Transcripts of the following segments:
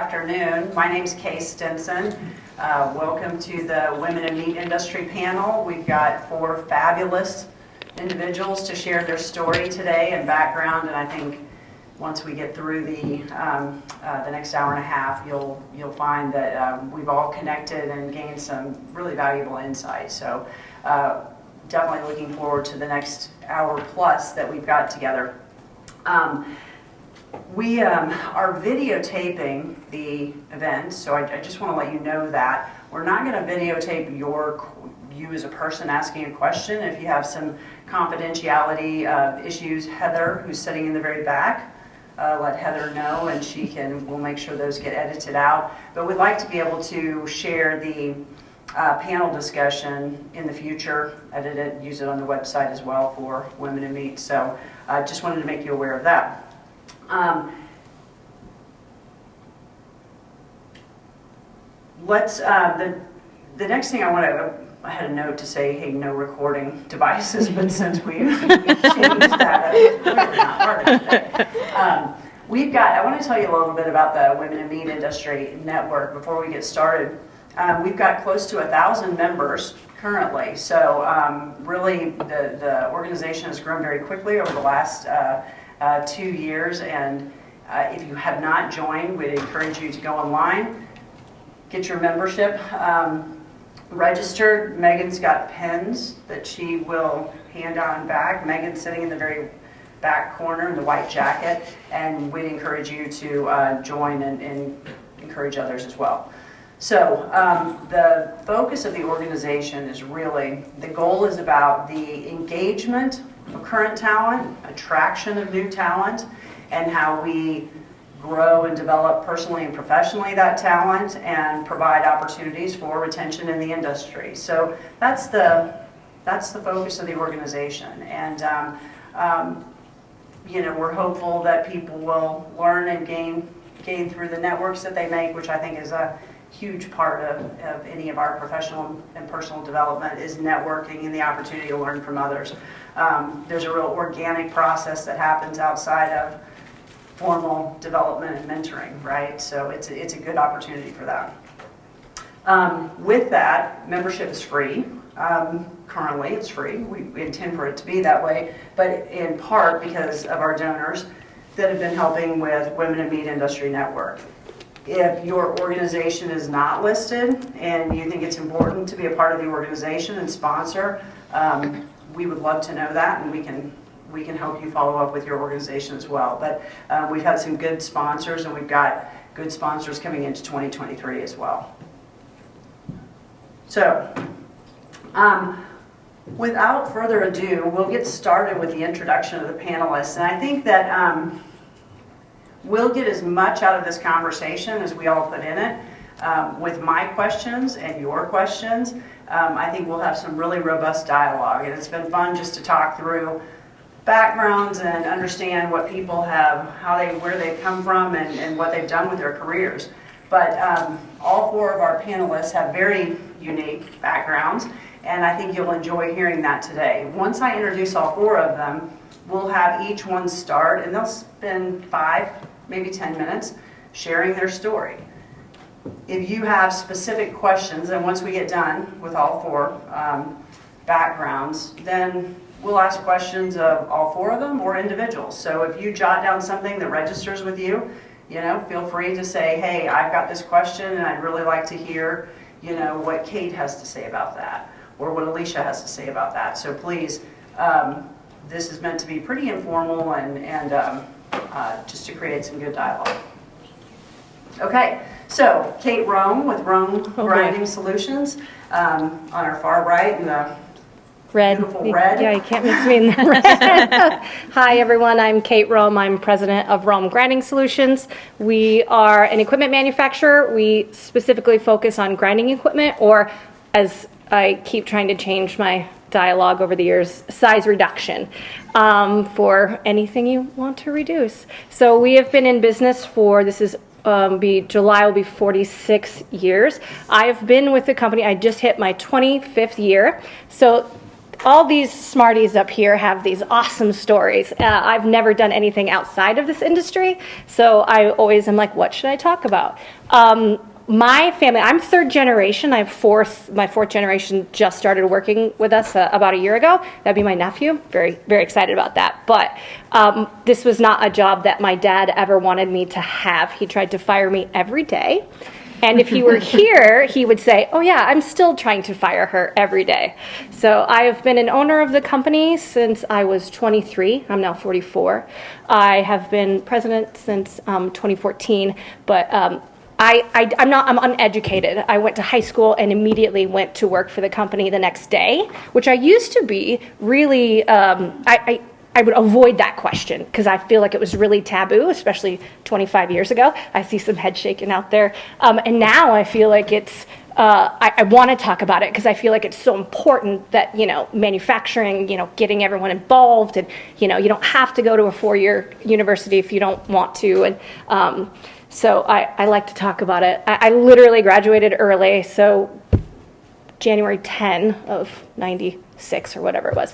afternoon. My name is Kay Stinson. Welcome to the Women in Meat Industry panel. We've got 4 fabulous individuals to share their story today and background, and I think once we get through the next hour and a half, you'll find that we've all connected and gained some really valuable insight. So definitely looking forward to the next hour plus that we've got together. We are videotaping the event, so I just want to let you know that. We're not going to videotape you as a person asking a question. If you have some confidentiality issues, Heather, who's sitting in the very back, let Heather know, and we'll make sure those get edited out. But we'd like to be able to share the panel discussion in the future, edit it, use it on the website as well for Women in Meat. So I just wanted to make you aware of that. The next thing I had a note to say, hey, no recording devices, but since we've changed that, it's really not hard today. I want to tell you a little bit about the Women in Meat Industry Network before we get started. We've got close to 1,000 members currently, so really the organization has grown very quickly over the last 2 years, and if you have not joined, we'd encourage you to go online, get your membership registered. Megan's got pens that she will hand on back. Megan's sitting in the very back corner in the white jacket, and we'd encourage you to join and encourage others as well. So the focus of the organization is really, the goal is about the engagement of current talent, attraction of new talent, and how we grow and develop personally and professionally that talent and provide opportunities for retention in the industry. So that's the focus of the organization. And we're hopeful that people will learn and gain through the networks that they make, which I think is a huge part of any of our professional and personal development, is networking and the opportunity to learn from others. There's a real organic process that happens outside of formal development and mentoring, right? So it's a good opportunity for that. With that, membership is free. Currently, it's free. We intend for it to be that way, but in part because of our donors that have been helping with Women in Meat Industry Network. If your organization is not listed and you think it's important to be a part of the organization and sponsor, we would love to know that, and we can help you follow up with your organization as well. But we've had some good sponsors, and we've got good sponsors coming into 2023 as well. So without further ado, we'll get started with the introduction of the panelists. And I think that we'll get as much out of this conversation as we all put in it with my questions and your questions. I think we'll have some really robust dialogue, and it's been fun just to talk through backgrounds and understand what people have, where they've come from, and what they've done with their careers. But all 4 of our panelists have very unique backgrounds, and I think you'll enjoy hearing that today. Once I introduce all 4 of them, we'll have each one start, and they'll spend 5, maybe 10 minutes sharing their story. If you have specific questions, and once we get done with all 4 backgrounds, then we'll ask questions of all 4 of them or individuals. So if you jot down something that registers with you, feel free to say, hey, I've got this question and I'd really like to hear, what Kate has to say about that, or what Alicia has to say about that. So please, this is meant to be pretty informal and just to create some good dialogue. Okay, so Kate Rome with Rome Grinding Solutions on our far right in the beautiful red. Yeah, you can't miss me in the red. Hi, everyone. I'm Kate Rome. I'm president of Rome Grinding Solutions. We are an equipment manufacturer. We specifically focus on grinding equipment, or as I keep trying to change my dialogue over the years, size reduction for anything you want to reduce. So we have been in business for, July will be 46 years. I've been with the company, I just hit my 25th year. So all these smarties up here have these awesome stories. I've never done anything outside of this industry, so I always am like, what should I talk about? My family, I'm third generation. My fourth generation just started working with us about a year ago. That'd be my nephew. Very, very excited about that. But this was not a job that my dad ever wanted me to have. He tried to fire me every day. And if he were here, he would say, oh yeah, I'm still trying to fire her every day. So I've been an owner of the company since I was 23. I'm now 44. I have been president since 2014, but I'm uneducated. I went to high school and immediately went to work for the company the next day, which I used to be really, I would avoid that question because I feel like it was really taboo, especially 25 years ago. I see some head shaking out there. And now I feel like it's, I want to talk about it because I feel like it's so important that, manufacturing, getting everyone involved and, you don't have to go to a 4-year university if you don't want to. And, so I like to talk about it. I literally graduated early, so January 10 of 96 or whatever it was,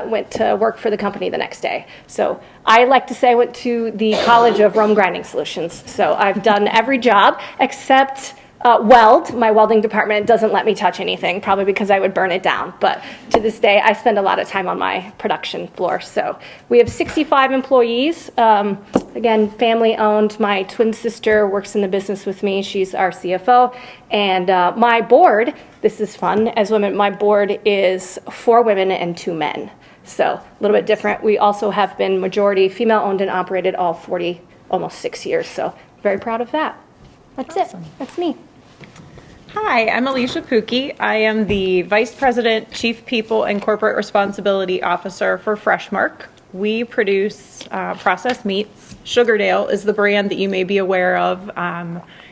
went to work for the company the next day. So I like to say I went to the College of Rome Grinding Solutions. So I've done every job except weld. My welding department doesn't let me touch anything, probably because I would burn it down. But to this day, I spend a lot of time on my production floor. So we have 65 employees. Again, family owned. My twin sister works in the business with me. She's our CFO. And my board, this is fun, as women, my board is 4 women and 2 men. So a little bit different. We also have been majority female owned and operated all 40, almost 6 years. So very proud of that. That's awesome. It. That's me. Hi, I'm Alicia Pucky. I am the Vice President, Chief People and Corporate Responsibility Officer for Freshmark. We produce processed meats. Sugardale is the brand that you may be aware of.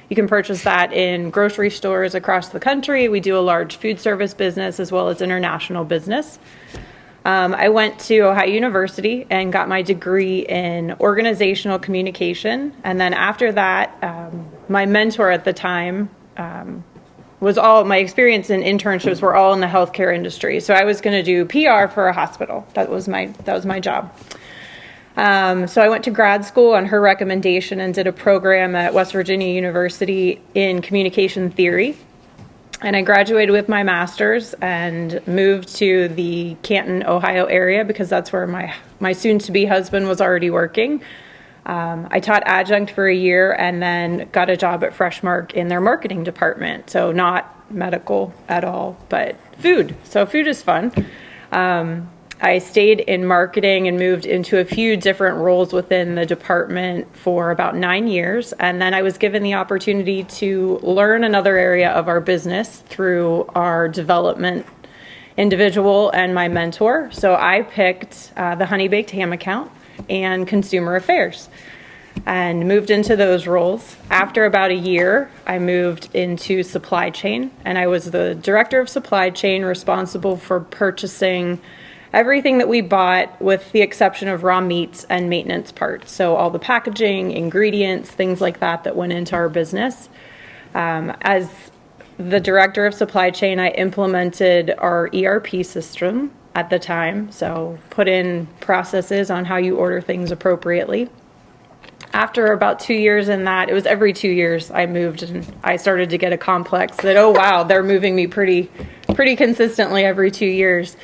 You can purchase that in grocery stores across the country. We do a large food service business as well as international business. I went to Ohio University and got my degree in organizational communication. And then after that, my mentor at the time was all my experience in internships were all in the healthcare industry. So I was going to do PR for a hospital. That was my job. So I went to grad school on her recommendation and did a program at West Virginia University in communication theory. And I graduated with my master's and moved to the Canton, Ohio area because that's where my soon-to-be husband was already working. I taught adjunct for a year and then got a job at Freshmark in their marketing department. So not medical at all, but food. So food is fun. I stayed in marketing and moved into a few different roles within the department for about 9 years. And then I was given the opportunity to learn another area of our business through our development individual and my mentor. So I picked the Honey Baked Ham account and consumer affairs and moved into those roles. After about a year, I moved into supply chain, and I was the director of supply chain responsible for purchasing everything that we bought with the exception of raw meats and maintenance parts. So all the packaging, ingredients, things like that went into our business. As the director of supply chain, I implemented our ERP system at the time, so put in processes on how you order things appropriately. After about 2 years in that, it was every 2 years I moved, and I started to get a complex that, oh wow, they're moving me pretty consistently every 2 years.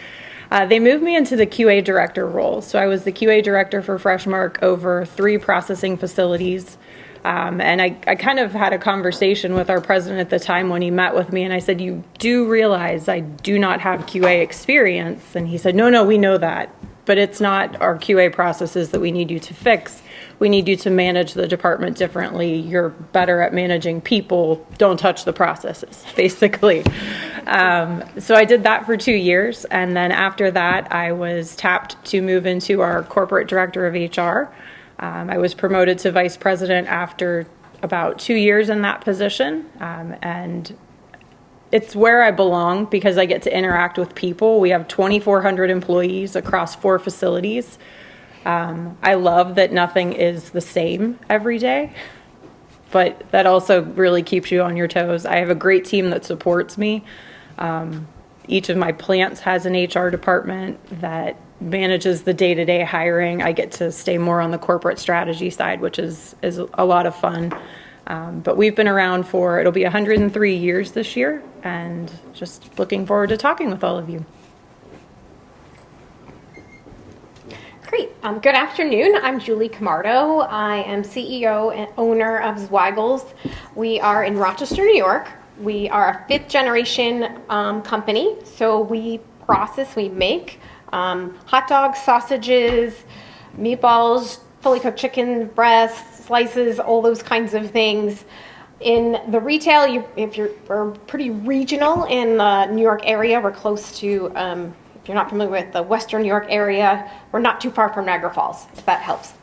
They moved me into the QA director role. So I was the QA director for Freshmark over 3 processing facilities. And I kind of had a conversation with our president at the time when he met with me, and I said, you do realize I do not have QA experience? And he said, no, we know that, but it's not our QA processes that we need you to fix. We need you to manage the department differently. You're better at managing people. Don't touch the processes, basically. So I did that for 2 years, and then after that, I was tapped to move into our corporate director of HR. I was promoted to vice president after about 2 years in that position, and it's where I belong because I get to interact with people. We have 2,400 employees across 4 facilities. I love that nothing is the same every day, but that also really keeps you on your toes. I have a great team that supports me. Each of my plants has an HR department that manages the day-to-day hiring. I get to stay more on the corporate strategy side, which is a lot of fun. But we've been around for, it'll be 103 years this year, and just looking forward to talking with all of you. Great. Good afternoon. I'm Julie Camardo. I am CEO and owner of Zweigle's. We are in Rochester, New York. We are a fifth generation company. So we make hot dogs, sausages, meatballs, fully cooked chicken breasts, slices, all those kinds of things. In the retail, we're pretty regional in the New York area. We're close to, if you're not familiar with the Western New York area, we're not too far from Niagara Falls, if that helps.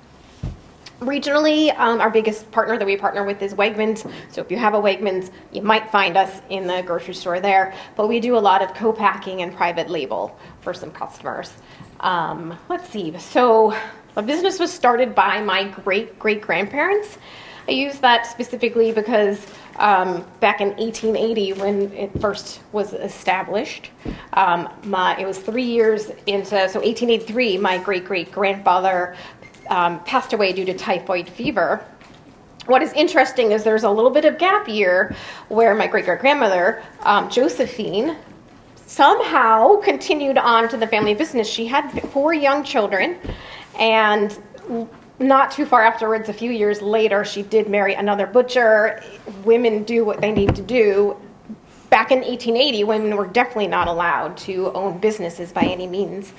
Regionally, our biggest partner that we partner with is Wegmans. So if you have a Wegmans, you might find us in the grocery store there. But we do a lot of co-packing and private label for some customers. Let's see. So the business was started by my great-great-grandparents. I use that specifically because back in 1880, when it first was established, it was 3 years into, so 1883, my great-great-grandfather passed away due to typhoid fever. What is interesting is there's a little bit of gap year where my great-great-grandmother, Josephine, somehow continued on to the family business. She had 4 young children, and not too far afterwards, a few years later, she did marry another butcher. Women do what they need to do. Back in 1880, women were definitely not allowed to own businesses by any means.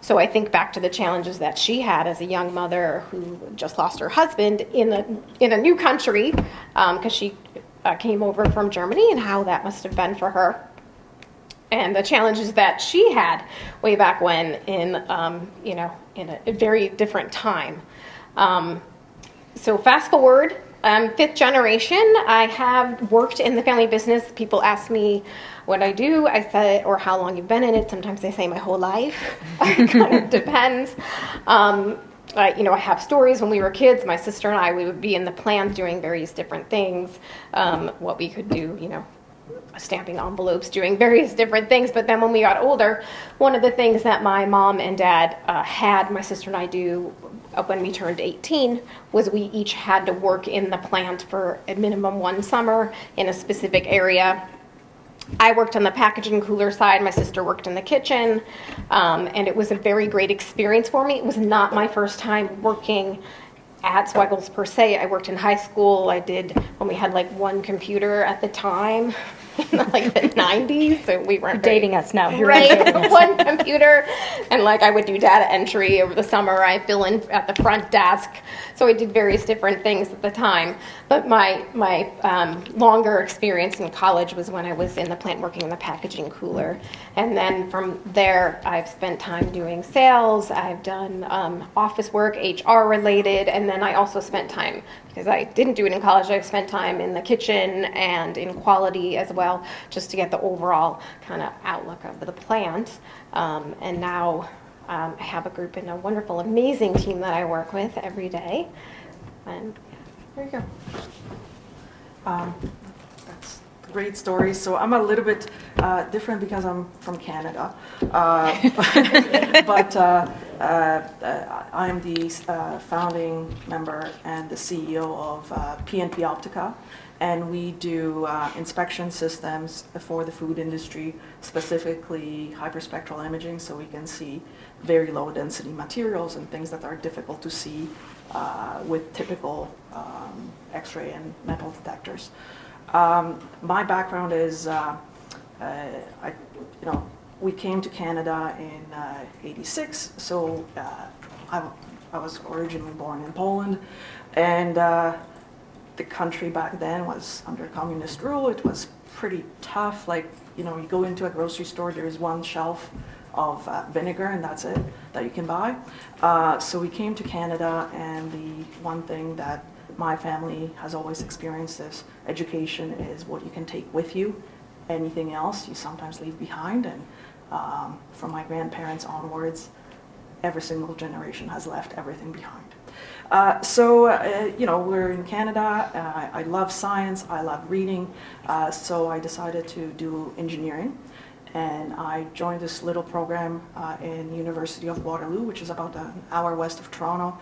So I think back to the challenges that she had as a young mother who just lost her husband in a new country because she came over from Germany, and how that must have been for her. And the challenges that she had way back when in a very different time. So fast forward, fifth generation, I have worked in the family business. People ask me what I do. I say, or how long you've been in it. Sometimes they say my whole life. It kind of depends. I have stories when we were kids. My sister and I, we would be in the plant doing various different things. What we could do, stamping envelopes, doing various different things. But then when we got older, one of the things that my mom and dad had my sister and I do when we turned 18 was we each had to work in the plant for a minimum 1 summer in a specific area. I worked on the packaging cooler side. My sister worked in the kitchen, and it was a very great experience for me. It was not my first time working at Zweigle's per se. I worked in high school. I did when we had like 1 computer at the time, like the 90s. So we weren't Dating us now. You're right. 1 computer, and I would do data entry over the summer. I fill in at the front desk. So I did various different things at the time. But my longer experience in college was when I was in the plant working in the packaging cooler. And then from there, I've spent time doing sales. I've done office work, HR related, and then I also spent time, because I didn't do it in college, I've spent time in the kitchen and in quality as well, just to get the overall kind of outlook of the plant. And now I have a group and a wonderful, amazing team that I work with every day. And there you go. That's a great story. So I'm a little bit different because I'm from Canada. But I'm the founding member and the CEO of P&P Optica. And we do inspection systems for the food industry, specifically hyperspectral imaging, so we can see very low density materials and things that are difficult to see with typical X-ray and metal detectors. My background is, we came to Canada in '86, so I was originally born in Poland, and the country back then was under communist rule. It was pretty tough. You go into a grocery store, there is 1 shelf of vinegar, and that's it that you can buy. So we came to Canada, and the one thing that my family has always experienced is education is what you can take with you. Anything else you sometimes leave behind. And from my grandparents onwards, every single generation has left everything behind. We're in Canada. I love science. I love reading. So I decided to do engineering. and I joined this little program in University of Waterloo, which is about an hour west of Toronto,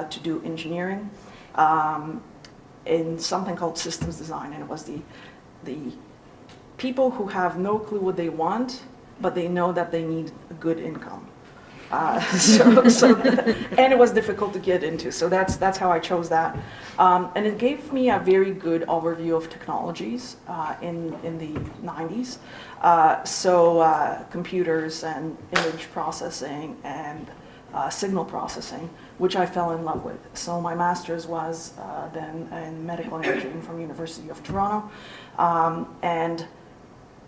to do engineering in something called systems design. And it was the people who have no clue what they want, but they know that they need a good income. And it was difficult to get into, so that's how I chose that. And it gave me a very good overview of technologies in the 90s. Computers and image processing and signal processing, which I fell in love with. So my master's was then in medical imaging from University of Toronto, and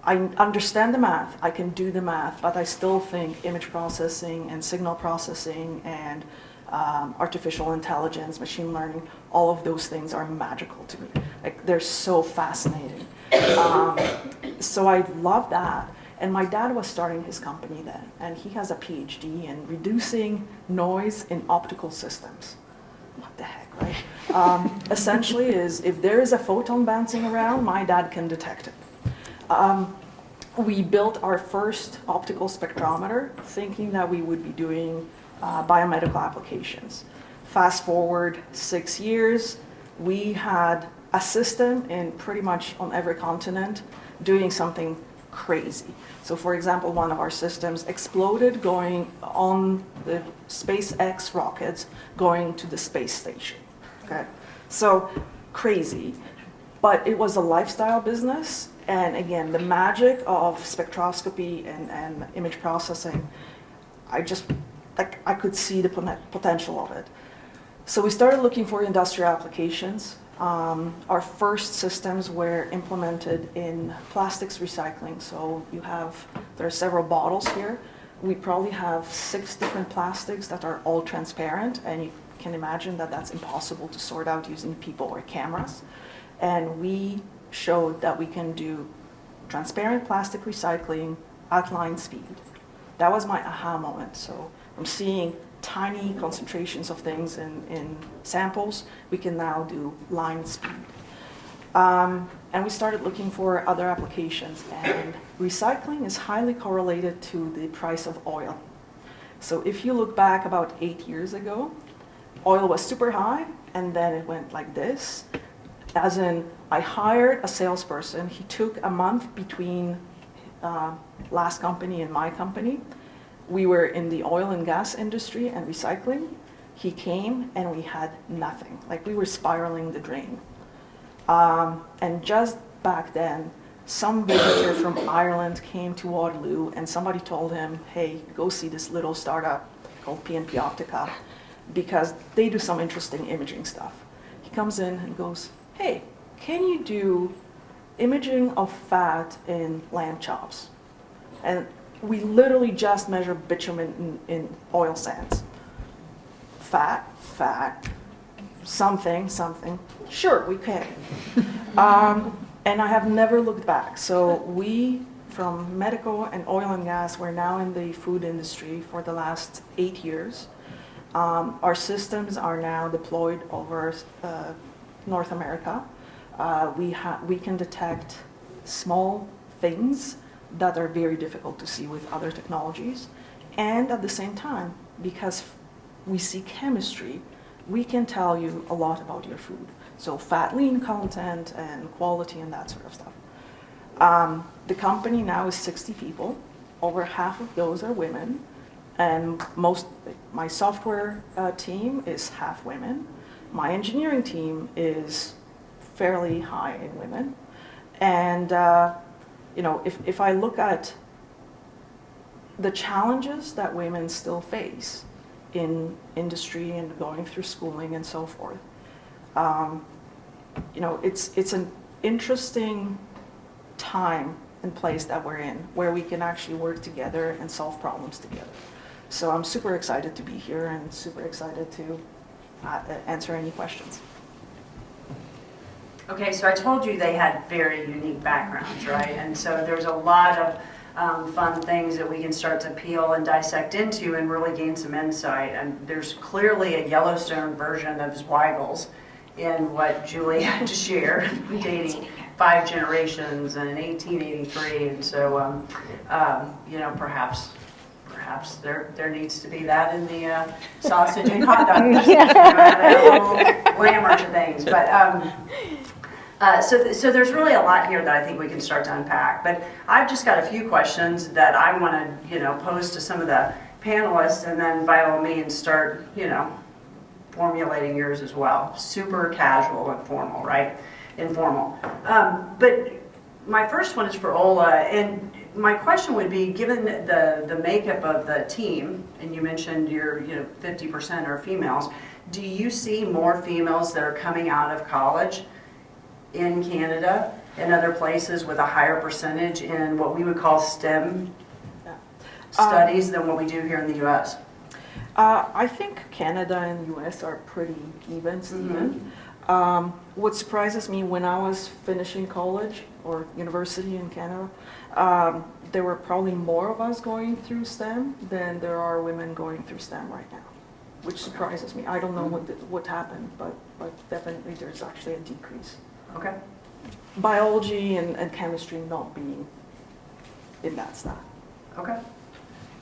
I understand the math, I can do the math, but I still think image processing and signal processing and artificial intelligence, machine learning, all of those things are magical to me. Like, they're so fascinating. So I love that. And my dad was starting his company then, and he has a PhD in reducing noise in optical systems. What the heck, right? Essentially is, if there is a photon bouncing around, my dad can detect it. We built our first optical spectrometer thinking that we would be doing biomedical applications. Fast forward 6 years, we had a system in pretty much on every continent doing something crazy. So for example, one of our systems exploded going on the SpaceX rockets going to the space station. Okay, so crazy, but it was a lifestyle business. And again, the magic of spectroscopy and image processing, I could see the potential of it. So we started looking for industrial applications. Our first systems were implemented in plastics recycling. So there are several bottles here. We probably have 6 different plastics that are all transparent, and you can imagine that that's impossible to sort out using people or cameras. And we showed that we can do transparent plastic recycling at line speed. That was my aha moment. So from seeing tiny concentrations of things in samples, we can now do line speed. And we started looking for other applications, and recycling is highly correlated to the price of oil. So if you look back about 8 years ago, oil was super high, and then it went like this. As in, I hired a salesperson. He took a month between last company and my company. We were in the oil and gas industry and recycling. He came and we had nothing. Like, we were spiraling the drain. And just back then, some visitor from Ireland came to Waterloo and somebody told him, hey, go see this little startup called P&P Optica because they do some interesting imaging stuff. He comes in and goes, hey, can you do imaging of fat in lamb chops? And we literally just measure bitumen in oil sands. Fat, something. Sure, we can. And I have never looked back. So we, from medical and oil and gas, we're now in the food industry for the last 8 years. Our systems are now deployed over North America. We can detect small things that are very difficult to see with other technologies. And at the same time, because we see chemistry, we can tell you a lot about your food. So fat, lean content and quality and that sort of stuff. The company now is 60 people. Over half of those are women. And my software team is half women. My engineering team is fairly high in women. And if I look at the challenges that women still face in industry and going through schooling and so forth, it's an interesting time and place that we're in, where we can actually work together and solve problems together. So I'm super excited to be here and super excited to answer any questions. Okay, so I told you they had very unique backgrounds, right? And so there's a lot of fun things that we can start to peel and dissect into and really gain some insight. And there's clearly a Yellowstone version of Zweigle's in what Julie had to share, dating 5 generations and in 1883, and so perhaps there needs to be that in the sausage and hot dog. Add a little glamour to things, but so there's really a lot here that I think we can start to unpack. But I've just got a few questions that I want to pose to some of the panelists, and then by all means start formulating yours as well. Super casual and formal, right? Informal. But my first one is for Ola, and my question would be, given the makeup of the team, and you mentioned your 50% are females, do you see more females that are coming out of college in Canada and other places with a higher percentage in what we would call STEM studies than what we do here in the US? I think Canada and US are pretty even, Stephen. What surprises me, when I was finishing college or university in Canada, there were probably more of us going through STEM than there are women going through STEM right now, which surprises me. I don't know what happened, but definitely there's actually a decrease. Okay. Biology and chemistry not being in that stat. Okay.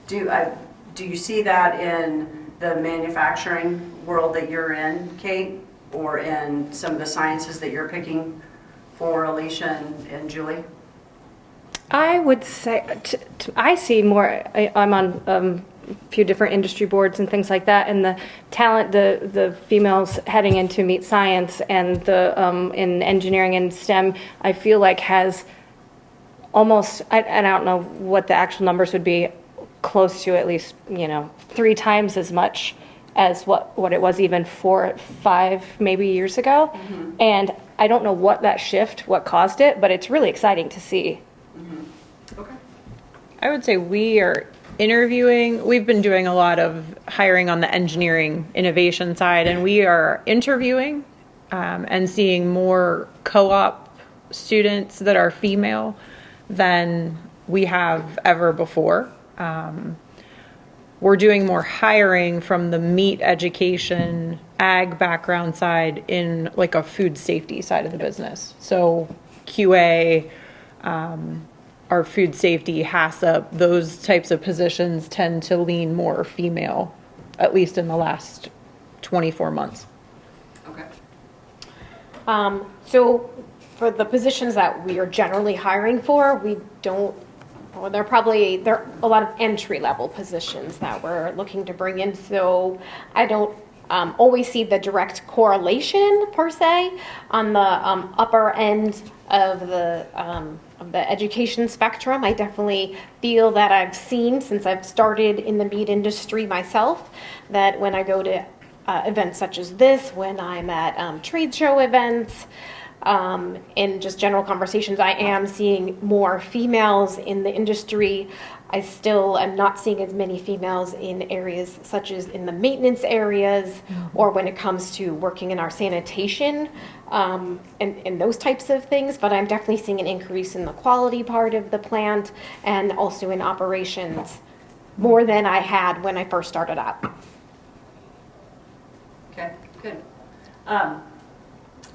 Do you see that in the manufacturing world that you're in, Kate, or in some of the sciences that you're picking for Alicia and Julie? I would say, I see more, I'm on a few different industry boards and things like that, and the talent, the females heading into meat science and the in engineering and STEM, I feel like has almost, I don't know what the actual numbers would be, close to at least 3 times as much as what it was even 4, 5 maybe years ago. Mm-hmm. And I don't know what caused it, but it's really exciting to see. Mm-hmm. Okay. I would say we are interviewing. We've been doing a lot of hiring on the engineering innovation side, and we are interviewing and seeing more co-op students that are female than we have ever before. We're doing more hiring from the meat education, ag background side in like a food safety side of the business. So QA, our food safety, HACCP, those types of positions tend to lean more female, at least in the last 24 months. Okay. So for the positions that we are generally hiring for, there are a lot of entry-level positions that we're looking to bring in, so I don't always see the direct correlation, per se, on the upper end of the education spectrum. I definitely feel that I've seen, since I've started in the meat industry myself, that when I go to events such as this, when I'm at trade show events, in just general conversations, I am seeing more females in the industry. I still am not seeing as many females in areas such as in the maintenance areas, or when it comes to working in our sanitation and those types of things, but I'm definitely seeing an increase in the quality part of the plant and also in operations more than I had when I first started out. Okay, good.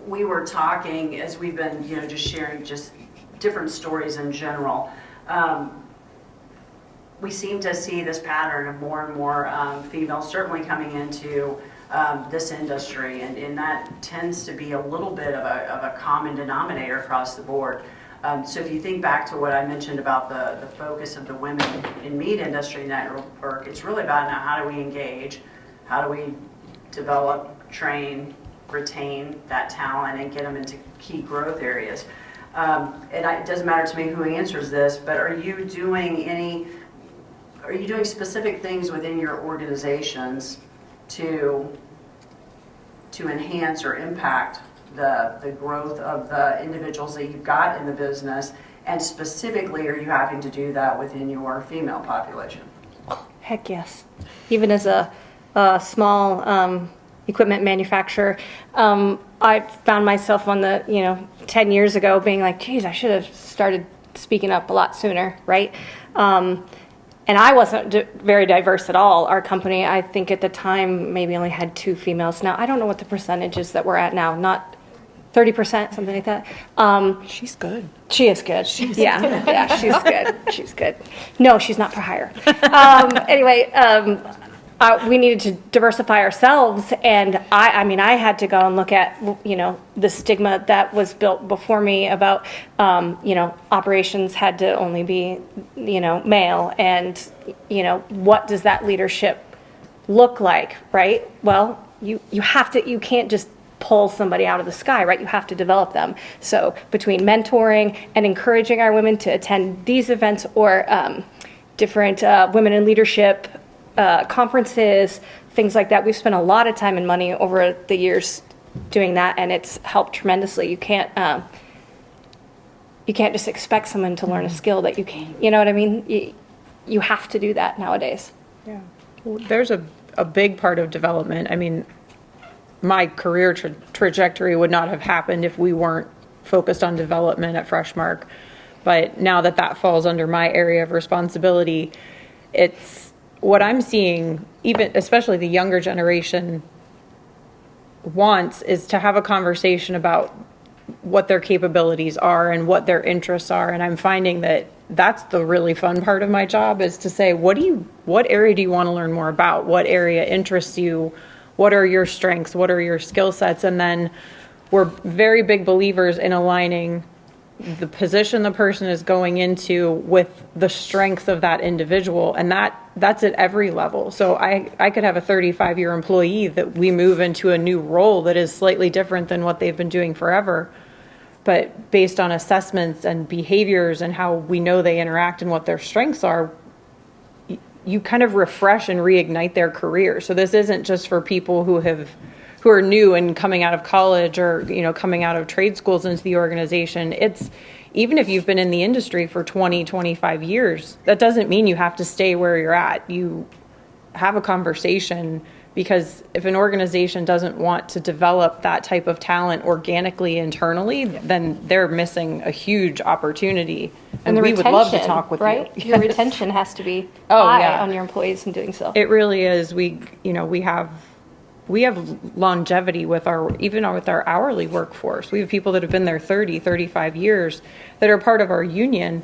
We were talking, as we've been, just sharing just different stories in general. We seem to see this pattern of more and more females certainly coming into this industry, and that tends to be a little bit of a common denominator across the board. So if you think back to what I mentioned about the focus of the Women in Meat Industry Network, it's really about now how do we engage, how do we develop, train, retain that talent and get them into key growth areas. It doesn't matter to me who answers this, but are you doing specific things within your organizations to enhance or impact the growth of the individuals that you've got in the business, and specifically are you having to do that within your female population? Heck yes. Even as a small equipment manufacturer, I found myself on 10 years ago being like, geez, I should have started speaking up a lot sooner, right? And I wasn't very diverse at all. Our company, I think at the time, maybe only had 2 females. Now, I don't know what the percentage is that we're at now. Not 30%, something like that. She's good. She is good. Yeah, she's good. She's good. No, she's not for hire. Anyway, we needed to diversify ourselves, and I mean, I had to go and look at, the stigma that was built before me about, operations had to only be, male, and, what does that leadership look like, right? Well, you can't just pull somebody out of the sky, right? You have to develop them. So between mentoring and encouraging our women to attend these events or different women in leadership conferences, things like that, we've spent a lot of time and money over the years doing that, and it's helped tremendously. You can't just expect someone to learn a skill that you can't, you know what I mean? You have to do that nowadays. Yeah. Well, there's a big part of development. I mean, my career trajectory would not have happened if we weren't focused on development at Freshmark. But now that falls under my area of responsibility, it's what I'm seeing, even especially the younger generation wants, is to have a conversation about what their capabilities are and what their interests are. And I'm finding that that's the really fun part of my job, is to say, what area do you want to learn more about? What area interests you? What are your strengths? What are your skill sets? And then we're very big believers in aligning the position the person is going into with the strengths of that individual. And that's at every level. So I could have a 35-year employee that we move into a new role that is slightly different than what they've been doing forever. But based on assessments and behaviors and how we know they interact and what their strengths are, you kind of refresh and reignite their career. So this isn't just for people who are new and coming out of college or, coming out of trade schools into the organization. It's even if you've been in the industry for 20, 25 years, that doesn't mean you have to stay where you're at. You have a conversation, because if an organization doesn't want to develop that type of talent organically internally, then they're missing a huge opportunity. And we would love to talk with right? you. Your retention has to be high on your employees in doing so. It really is. We have longevity with our hourly workforce. We have people that have been there 30, 35 years that are part of our union,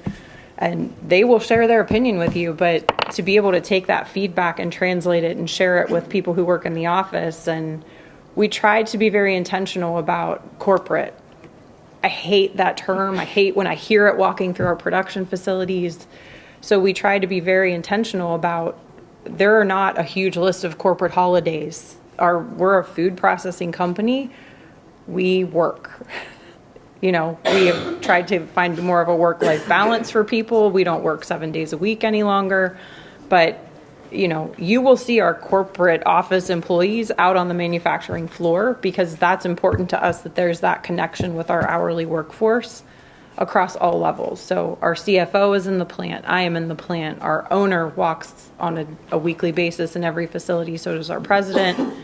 and they will share their opinion with you, but to be able to take that feedback and translate it and share it with people who work in the office. And we try to be very intentional about corporate. I hate that term. I hate when I hear it walking through our production facilities. So we try to be very intentional about, there are not a huge list of corporate holidays. We're a food processing company. We work. We have tried to find more of a work-life balance for people. We don't work 7 days a week any longer. But, you will see our corporate office employees out on the manufacturing floor, because that's important to us, that there's that connection with our hourly workforce across all levels. So our CFO is in the plant. I am in the plant. Our owner walks on a weekly basis in every facility. So does our president.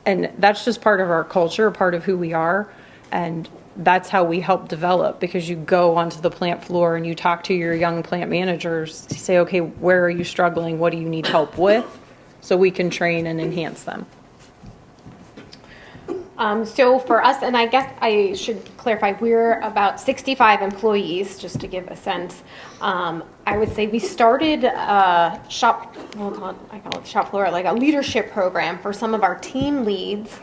And that's just part of our culture, part of who we are. And that's how we help develop, because you go onto the plant floor and you talk to your young plant managers to say, okay, where are you struggling? What do you need help with? So we can train and enhance them. So for us, and I guess I should clarify, we're about 65 employees, just to give a sense. I would say we started I call it shop floor, like a leadership program for some of our team leads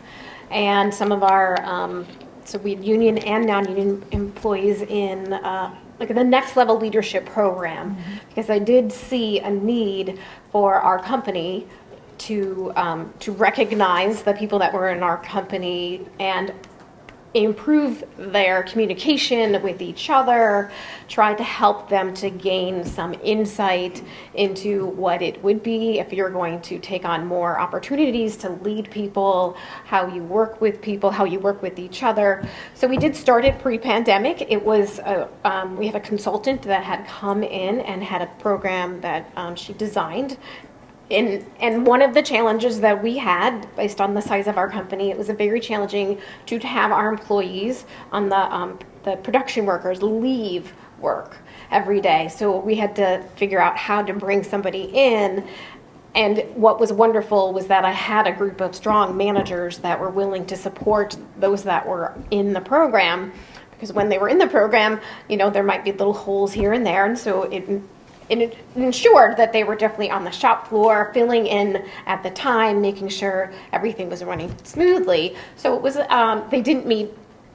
and some of our, so we had union and non-union employees in like the next level leadership program, because I did see a need for our company to recognize the people that were in our company and improve their communication with each other, try to help them to gain some insight into what it would be if you're going to take on more opportunities to lead people, how you work with people, how you work with each other. So we did start it pre-pandemic. It was, we have a consultant that had come in and had a program that she designed. And one of the challenges that we had, based on the size of our company, it was very challenging to have our employees on the production workers leave work every day. So we had to figure out how to bring somebody in And what was wonderful was that I had a group of strong managers that were willing to support those that were in the program, because when they were in the program, there might be little holes here and there, and so it ensured that they were definitely on the shop floor, filling in at the time, making sure everything was running smoothly. So it was, they didn't meet,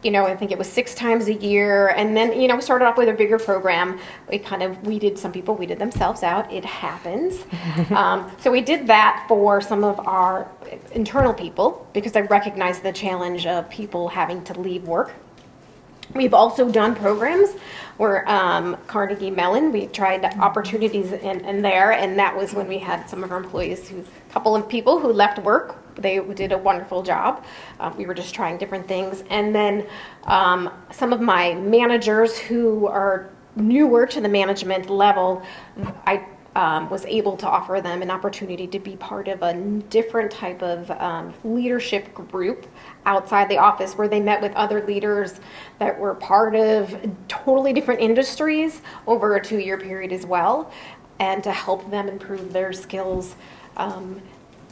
I think it was 6 times a year. And then, we started off with a bigger program. We weeded some people, weeded themselves out. It happens. So we did that for some of our internal people, because I recognized the challenge of people having to leave work. We've also done programs where Carnegie Mellon, we tried opportunities in there, and that was when we had some of our employees, a couple of people who left work. They did a wonderful job. We were just trying different things. And then some of my managers who are newer to the management level, I was able to offer them an opportunity to be part of a different type of leadership group outside the office, where they met with other leaders that were part of totally different industries over a 2-year period as well, and to help them improve their skills.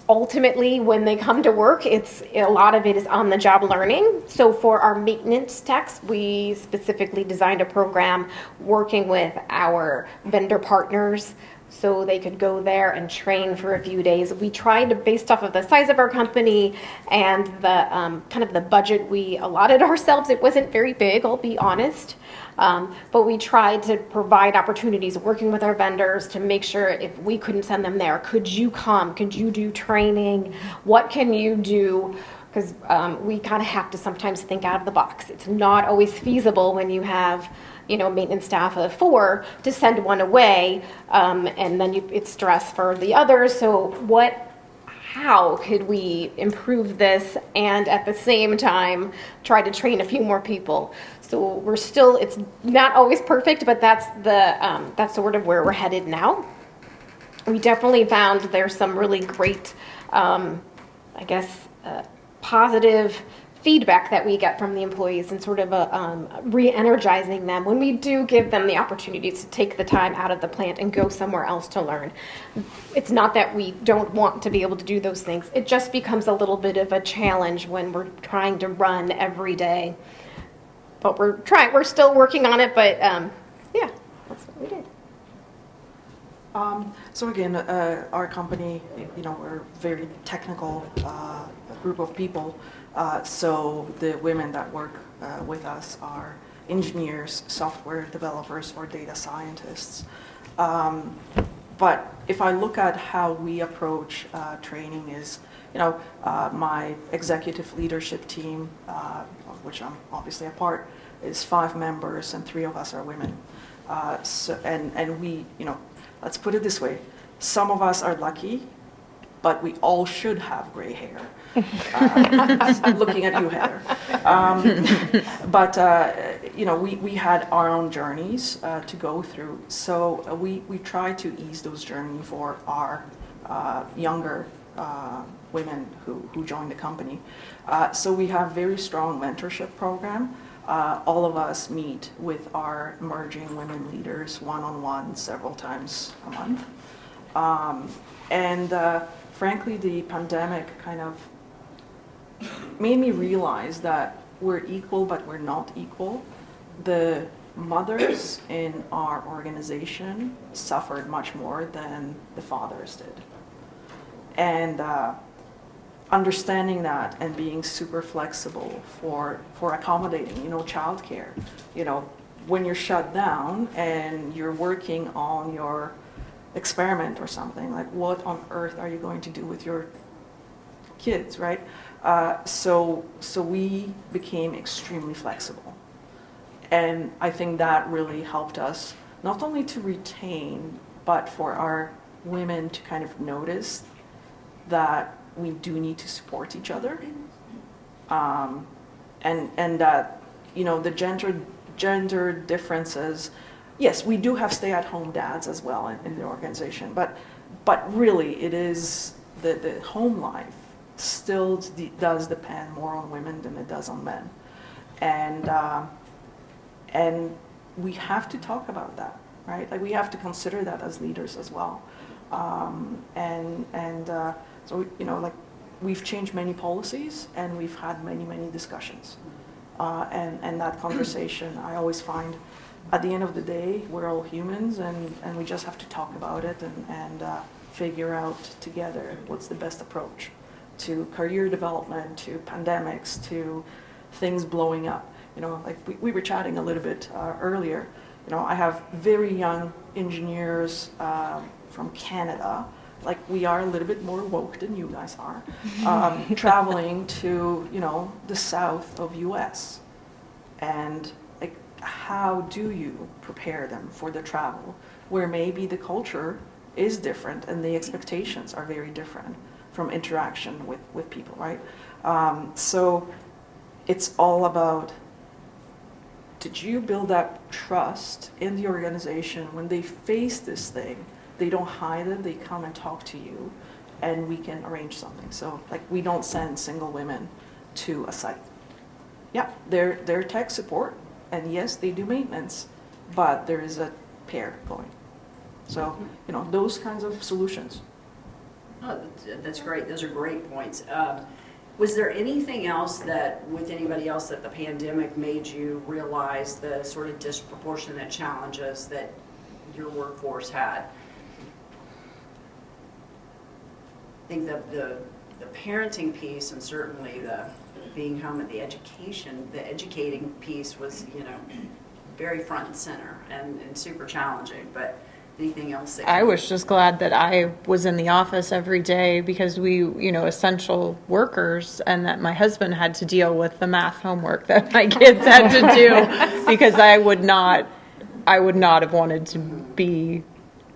Ultimately, when they come to work, a lot of it is on-the-job learning. So for our maintenance techs, we specifically designed a program working with our vendor partners so they could go there and train for a few days. We tried to, based off of the size of our company and the kind of the budget we allotted ourselves, it wasn't very big, I'll be honest. But we tried to provide opportunities working with our vendors to make sure if we couldn't send them there, could you come? Could you do training? What can you do? Because we kind of have to sometimes think out of the box. It's not always feasible when you have maintenance staff of 4 to send one away, and then it's stress for the others. So how could we improve this and at the same time try to train a few more people? So it's not always perfect, but that's sort of where we're headed now. We definitely found there's some really great, positive feedback that we get from the employees, and sort of re-energizing them when we do give them the opportunity to take the time out of the plant and go somewhere else to learn. It's not that we don't want to be able to do those things. It just becomes a little bit of a challenge when we're trying to run every day. But we're still working on it, but that's what we did. So again, our company, we're a very technical group of people. So the women that work with us are engineers, software developers, or data scientists. But if I look at how we approach training is, my executive leadership team, of which I'm obviously a part, is 5 members, and 3 of us are women. And we, let's put it this way, some of us are lucky, but we all should have gray hair. I'm looking at you, Heather. But we had our own journeys to go through. So we try to ease those journeys for our younger women who joined the company. So we have very strong mentorship program. All of us meet with our emerging women leaders one-on-one several times a month. Frankly, the pandemic kind of made me realize that we're equal, but we're not equal. The mothers in our organization suffered much more than the fathers did. And understanding that and being super flexible for accommodating, childcare. When you're shut down and you're working on your experiment or something, like what on earth are you going to do with your kids, right? So we became extremely flexible. And I think that really helped us not only to retain, but for our women to kind of notice that we do need to support each other. And that, the gender differences, yes, we do have stay-at-home dads as well in the organization, but really it is the home life still does depend more on women than it does on men. And we have to talk about that, right? Like we have to consider that as leaders as well. So, you know, like, we've changed many policies and we've had many discussions. And that conversation, I always find, at the end of the day, we're all humans and we just have to talk about it and figure out together what's the best approach to career development, to pandemics, to things blowing up. You know, like we were chatting a little bit earlier. You know, I have very young engineers from Canada. Like, we are a little bit more woke than you guys are, traveling to, you know, the south of US. And like, how do you prepare them for the travel where maybe the culture is different and the expectations are very different from interaction with people, right? So it's all about, did you build up trust in the organization when they face this thing? They don't hide it, they come and talk to you, and we can arrange something. So, like, we don't send single women to a site. Yeah, they're tech support, and yes, they do maintenance, but there is a pair going. So, you know, those kinds of solutions. Oh, that's great. Those are great points. Was there anything else that, with anybody else, that the pandemic made you realize the sort of disproportionate challenges that your workforce had? I think the parenting piece, and certainly the being home and the educating piece was, you know, very front and center and super challenging. But anything else? I was just glad that I was in the office every day because we, you know, essential workers, and that my husband had to deal with the math homework that my kids had to do because I would not have wanted to be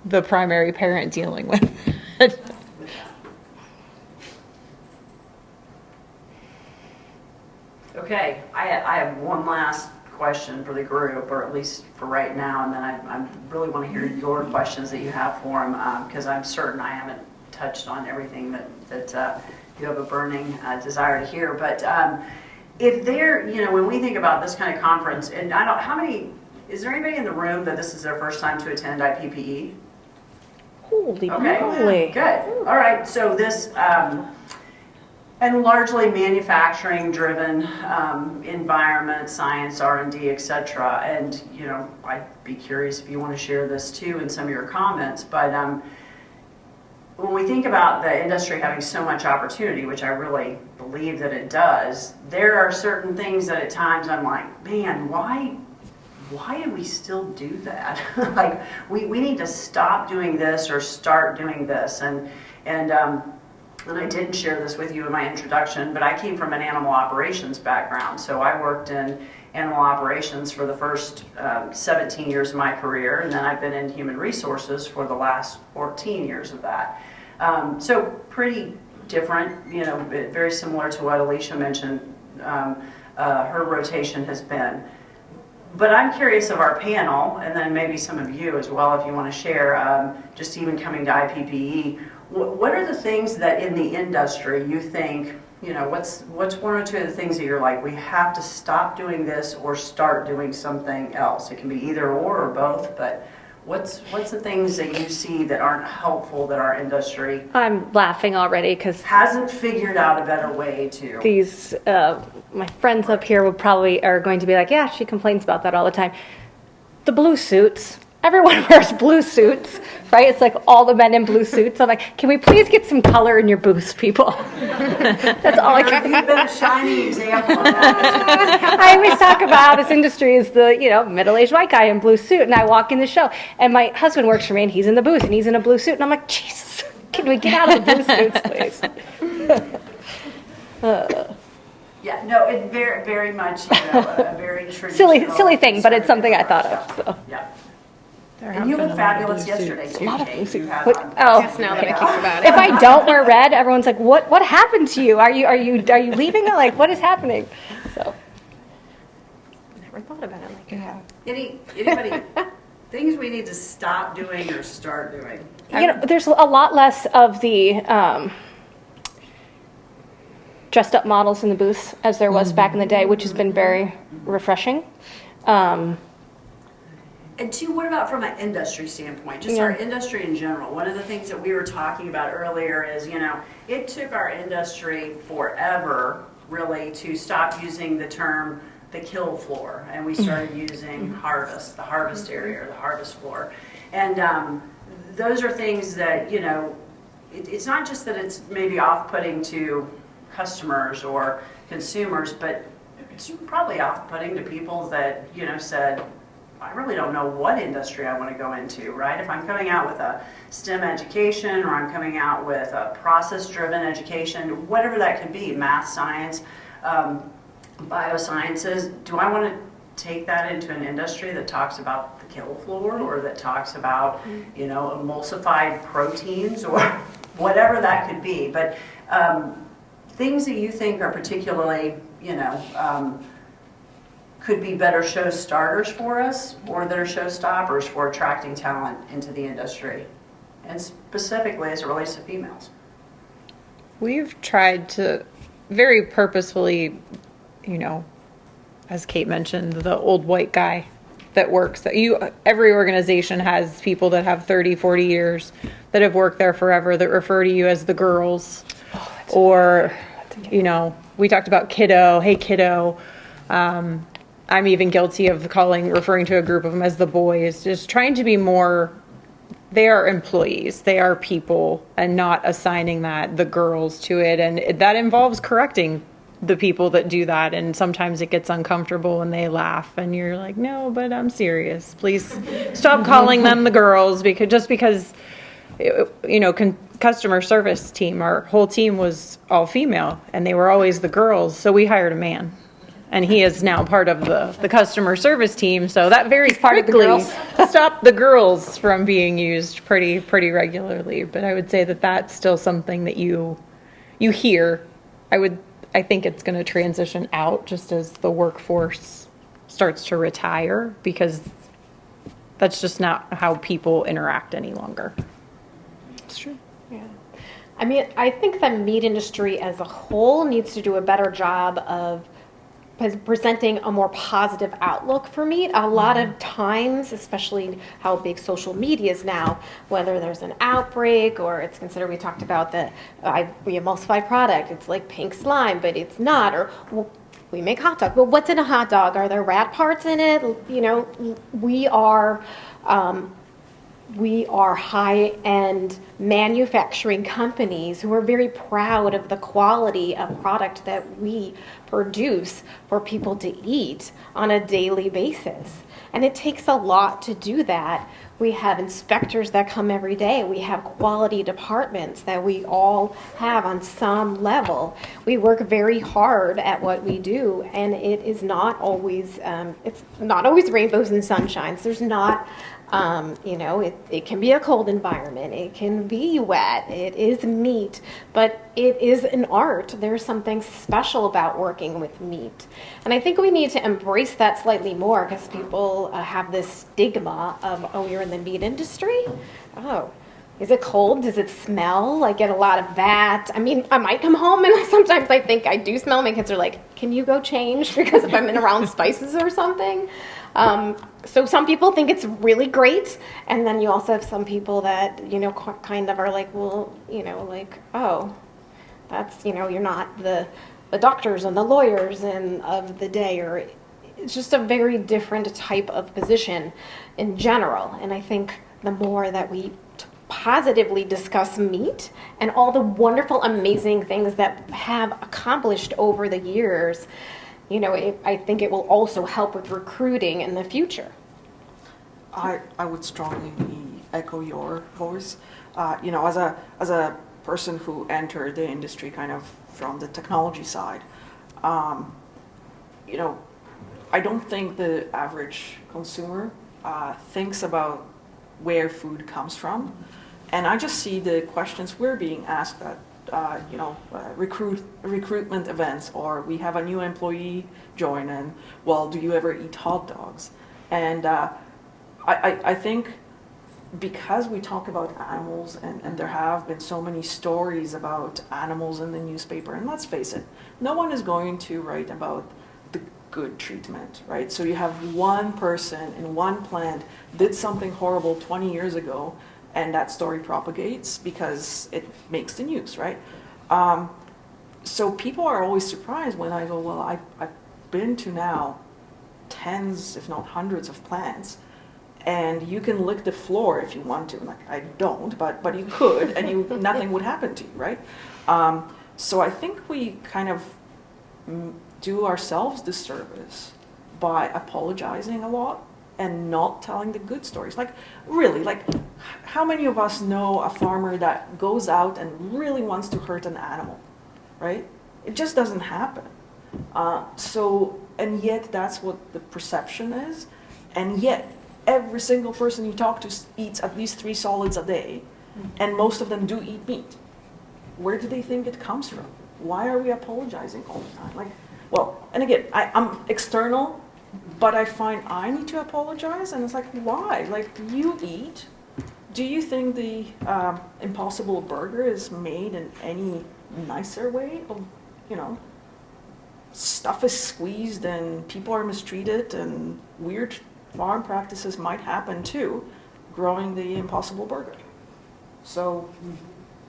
the primary parent dealing with it. Okay, I have one last question for the group, or at least for right now, and then I really want to hear your questions that you have for them, because I'm certain I haven't touched on everything that you have a burning desire to hear. But if they're, you know, when we think about this kind of conference, and I don't, is there anybody in the room that this is their first time to attend IPPE? Holy Okay, moly. good. All right, so this, and largely manufacturing-driven environment, science, R&D, et cetera. And, you know, I'd be curious if you want to share this too in some of your comments. But when we think about the industry having so much opportunity, which I really believe that it does, there are certain things that at times I'm like, man, why do we still do that? Like, we need to stop doing this or start doing this. And I didn't share this with you in my introduction, but I came from an animal operations background. So I worked in animal operations for the first 17 years of my career, and then I've been in human resources for the last 14 years of that. So pretty different, you know, very similar to what Alicia mentioned, her rotation has been. But I'm curious of our panel, and then maybe some of you as well, if you want to share, just even coming to IPPE, what are the things that in the industry you think, you know, what's one or two of the things that you're like, we have to stop doing this or start doing something else? It can be either or both, but what's the things that you see that aren't helpful that our industry I'm laughing already because hasn't figured out a better way to? these, my friends up here are going to be like, yeah, she complains about that all the time. The blue suits. Everyone wears blue suits, right? It's like all the men in blue suits. I'm like, can we please get some color in your booths, people? That's all I can. You've been a shining example of that. I always talk about how this industry is the, you know, middle-aged white guy in blue suit, and I walk in the show, and my husband works for me, and he's in the booth, and he's in a blue suit, and I'm like, Jesus, can we get out of the blue suits, please? Yeah, no, it very much, you know, a very traditional. Silly thing, but it's something I thought of. So. Yeah. And you look fabulous yesterday too, Kate. You had on. Oh, Yes, now that I think about it. if I don't wear red, everyone's like, "What happened to you? Are you leaving?" Like, what is happening? So, Never thought about it like that. Anybody, things we need to stop doing or start doing? you know, there's a lot less of the dressed up models in the booths as there was back in the day, which has been very refreshing. And two, what about from an industry standpoint, just our industry in general? One of the things that we were talking about earlier is, it took our industry forever, really, to stop using the term the kill floor, and we started using harvest, the harvest area, or the harvest floor. And those are things that, it's not just that it's maybe off-putting to customers or consumers, but it's probably off-putting to people that, said, I really don't know what industry I want to go into, right? If I'm coming out with a STEM education, or I'm coming out with a process-driven education, whatever that could be, math, science, biosciences, do I want to take that into an industry that talks about the kill floor, or that talks about, emulsified proteins, or whatever that could be? But things that you think are particularly, could be better show starters for us, or that are show stoppers for attracting talent into the industry, and specifically as it relates to females. We've tried to very purposefully, as Kate mentioned, the old white guy that works. Every organization has people that have 30, 40 years that have worked there forever that refer to you as the girls. We talked about kiddo, hey kiddo. I'm even guilty of referring to a group of them as the boys, just trying to be more, they are employees, they are people, and not assigning the girls to it. And that involves correcting the people that do that. And sometimes it gets uncomfortable and they laugh and you're like, no, but I'm serious. Please stop calling them the girls, because customer service team, our whole team was all female and they were always the girls. So we hired a man. And he is now part of the customer service team, so that very quickly stopped the girls from being used pretty regularly. But I would say that that's still something that you hear. I think it's going to transition out just as the workforce starts to retire, because that's just not how people interact any longer. It's true. Yeah. I think the meat industry as a whole needs to do a better job of presenting a more positive outlook for meat. A lot of times, especially how big social media is now, whether there's an outbreak or it's considered, we talked about the emulsified product, it's like pink slime, but it's not, or we make hot dog. Well, what's in a hot dog? Are there rat parts in it? We are high-end manufacturing companies who are very proud of the quality of product that we produce for people to eat on a daily basis. And it takes a lot to do that. We have inspectors that come every day. We have quality departments that we all have on some level. We work very hard at what we do, and it is not always, it's not always rainbows and sunshines. There's not, it can be a cold environment. It can be wet. It is meat, but it is an art. There's something special about working with meat. And I think we need to embrace that slightly more, because people have this stigma of, oh, you're in the meat industry? Oh, is it cold? Does it smell? I get a lot of that. I might come home and sometimes I think I do smell. My kids are like, can you go change? Because if I'm in around spices or something. So some people think it's really great, and then you also have some people that, kind of are like, well, oh, that's, you're not the doctors and the lawyers of the day, or it's just a very different type of position in general. And I think the more that we positively discuss meat and all the wonderful, amazing things that have accomplished over the years, I think it will also help with recruiting in the future. I would strongly echo your voice. As a person who entered the industry kind of from the technology side, I don't think the average consumer thinks about where food comes from. And I just see the questions we're being asked at recruitment events, or we have a new employee join, and, well, do you ever eat hot dogs? And I think because we talk about animals, and there have been so many stories about animals in the newspaper, and let's face it, no one is going to write about the good treatment, right? So you have one person in one plant did something horrible 20 years ago, and that story propagates because it makes the news, right? So people are always surprised when I go, well, I've been to now tens, if not hundreds of plants, and you can lick the floor if you want to. Like, I don't, but you could, and nothing would happen to you, right? So I think we kind of do ourselves disservice by apologizing a lot and not telling the good stories. Like, really, like, how many of us know a farmer that goes out and really wants to hurt an animal, right? It just doesn't happen. And yet that's what the perception is, and yet every single person you talk to eats at least 3 solids a day, and most of them do eat meat. Where do they think it comes from? Why are we apologizing all the time? Like, well, and again, I'm external, but I find I need to apologize, and it's like, why? Like, you eat. Do you think the Impossible Burger is made in any nicer way? Of, you know, stuff is squeezed and people are mistreated and weird farm practices might happen too, growing the Impossible Burger. So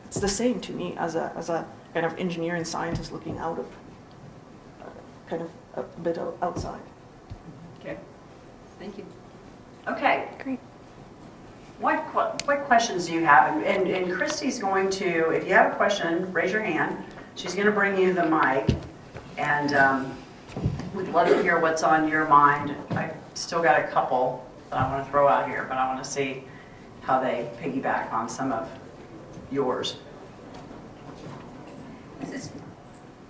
it's the same to me as a kind of engineer and scientist looking out of kind of a bit outside. Okay, thank you. Okay. Great. What questions do you have? And Christy's going to, if you have a question, raise your hand. She's going to bring you the mic, and we'd love to hear what's on your mind. I still got a couple that I want to throw out here, but I want to see how they piggyback on some of yours.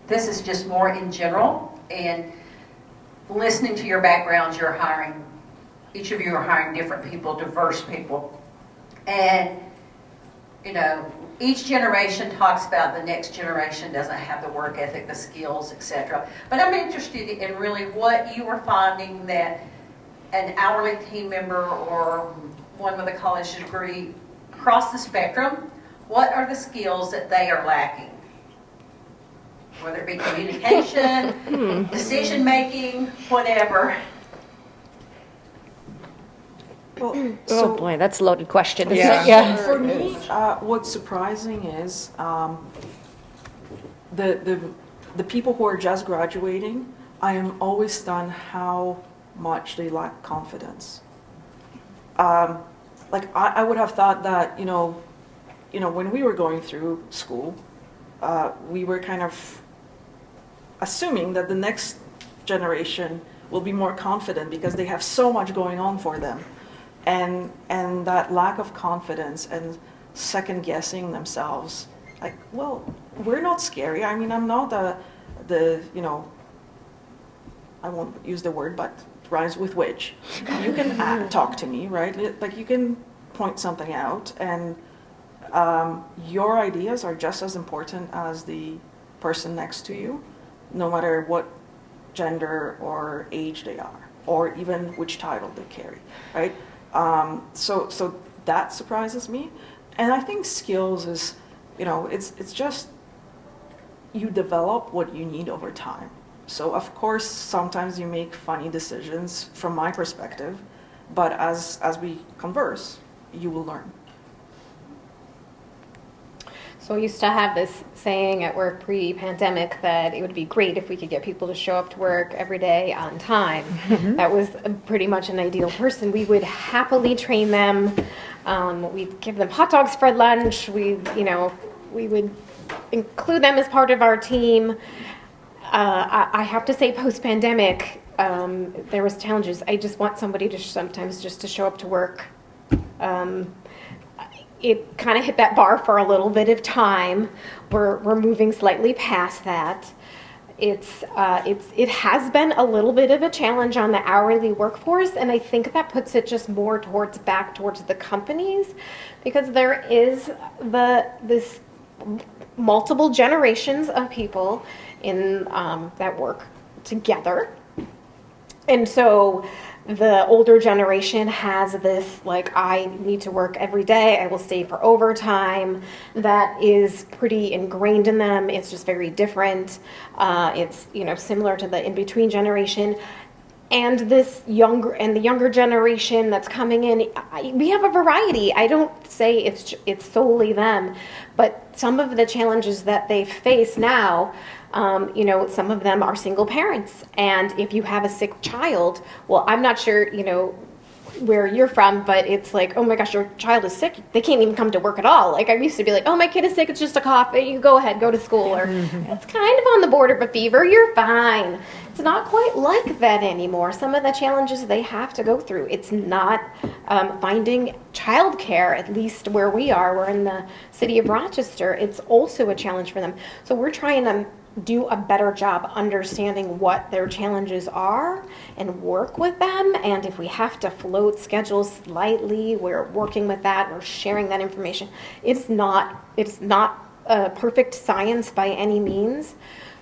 This is just more in general, and listening to your backgrounds, you're hiring, each of you are hiring different people, diverse people. And, you know, each generation talks about the next generation doesn't have the work ethic, the skills, etc. But I'm interested in really what you are finding that an hourly team member or one with a college degree across the spectrum, what are the skills that they are lacking? Whether it be communication, decision making, whatever. Well, Oh boy, that's a loaded question. Yeah. For me, what's surprising is the people who are just graduating. I am always stunned how much they lack confidence. Like I would have thought that you know when we were going through school, we were kind of assuming that the next generation will be more confident because they have so much going on for them. And that lack of confidence and second guessing themselves, like, well, we're not scary. I mean, I'm not the you know, I won't use the word, but it rhymes with which. You can talk to me, right? Like you can point something out, and your ideas are just as important as the person next to you, no matter what gender or age they are, or even which title they carry, right? So that surprises me, and I think skills is, you know, it's just you develop what you need over time. So of course sometimes you make funny decisions from my perspective, but as we converse, you will learn. So we used to have this saying at work pre-pandemic that it would be great if we could get people to show up to work every day on time. That was pretty much an ideal person. We would happily train them. We'd give them hot dogs for lunch. We would include them as part of our team. I have to say, post-pandemic, there was challenges. I just want somebody to sometimes just to show up to work. It kind of hit that bar for a little bit of time. We're moving slightly past that. It has been a little bit of a challenge on the hourly workforce, and I think that puts it just more back towards the companies, because there is this multiple generations of people in that work together, and so the older generation has this, like, I need to work every day, I will stay for overtime. That is pretty ingrained in them. It's just very different. It's, similar to the in-between generation. And the younger generation that's coming in, we have a variety. I don't say it's solely them, but some of the challenges that they face now, some of them are single parents. And if you have a sick child, well, I'm not sure, where you're from, but it's like, oh my gosh, your child is sick. They can't even come to work at all. Like, I used to be like, oh, my kid is sick. It's just a cough. You go ahead, go to school. Or it's kind of on the border of a fever. You're fine. It's not quite like that anymore. Some of the challenges they have to go through. It's not finding childcare, at least where we are. We're in the city of Rochester. It's also a challenge for them. So we're trying to do a better job understanding what their challenges are and work with them. And if we have to float schedules slightly, we're working with that. We're sharing that information. It's not a perfect science by any means,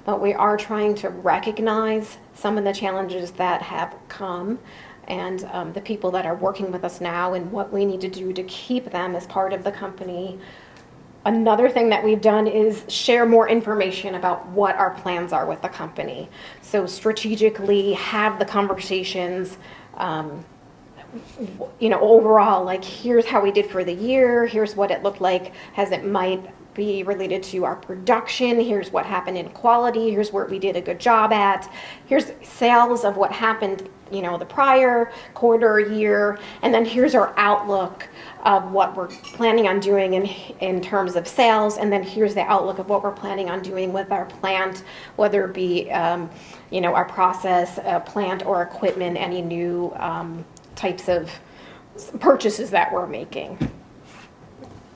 but we are trying to recognize some of the challenges that have come and the people that are working with us now and what we need to do to keep them as part of the company. Another thing that we've done is share more information about what our plans are with the company. So strategically have the conversations, overall, like, here's how we did for the year, here's what it looked like as it might be related to our production, here's what happened in quality, here's where we did a good job at, here's sales of what happened, the prior quarter, year, and then here's our outlook of what we're planning on doing in terms of sales, and then here's the outlook of what we're planning on doing with our plant, whether it be, our process, plant or equipment, any new types of purchases that we're making.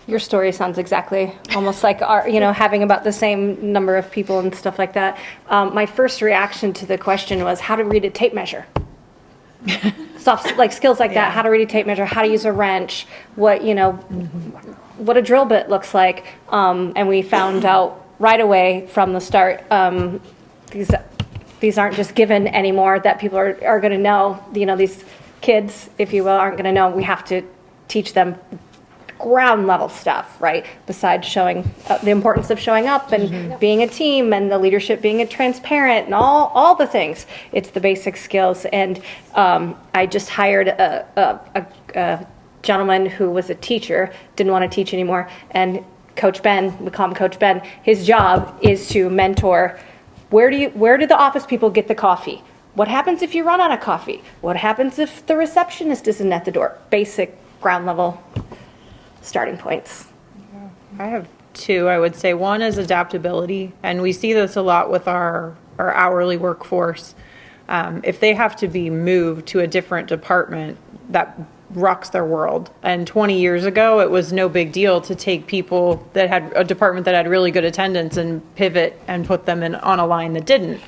Your story sounds exactly almost like our, having about the same number of people and stuff like that. My first reaction to the question was how to read a tape measure. Stuff like skills like that, how to read a tape measure, how to use a wrench, what a drill bit looks like. And we found out right away from the start, these aren't just given anymore that people are going to know, these kids, if you will, aren't going to know. We have to teach them ground level stuff, right? Besides showing the importance of showing up and being a team and the leadership being transparent and all the things. It's the basic skills. And I just hired a gentleman who was a teacher, didn't want to teach anymore. And Coach Ben, we call him Coach Ben, his job is to mentor, where do the office people get the coffee? What happens if you run out of coffee? What happens if the receptionist isn't at the door? Basic ground level starting points. I have two, I would say. One is adaptability, and we see this a lot with our hourly workforce. If they have to be moved to a different department, that rocks their world. And 20 years ago, it was no big deal to take people that had a department that had really good attendance and pivot and put them on a line that didn't.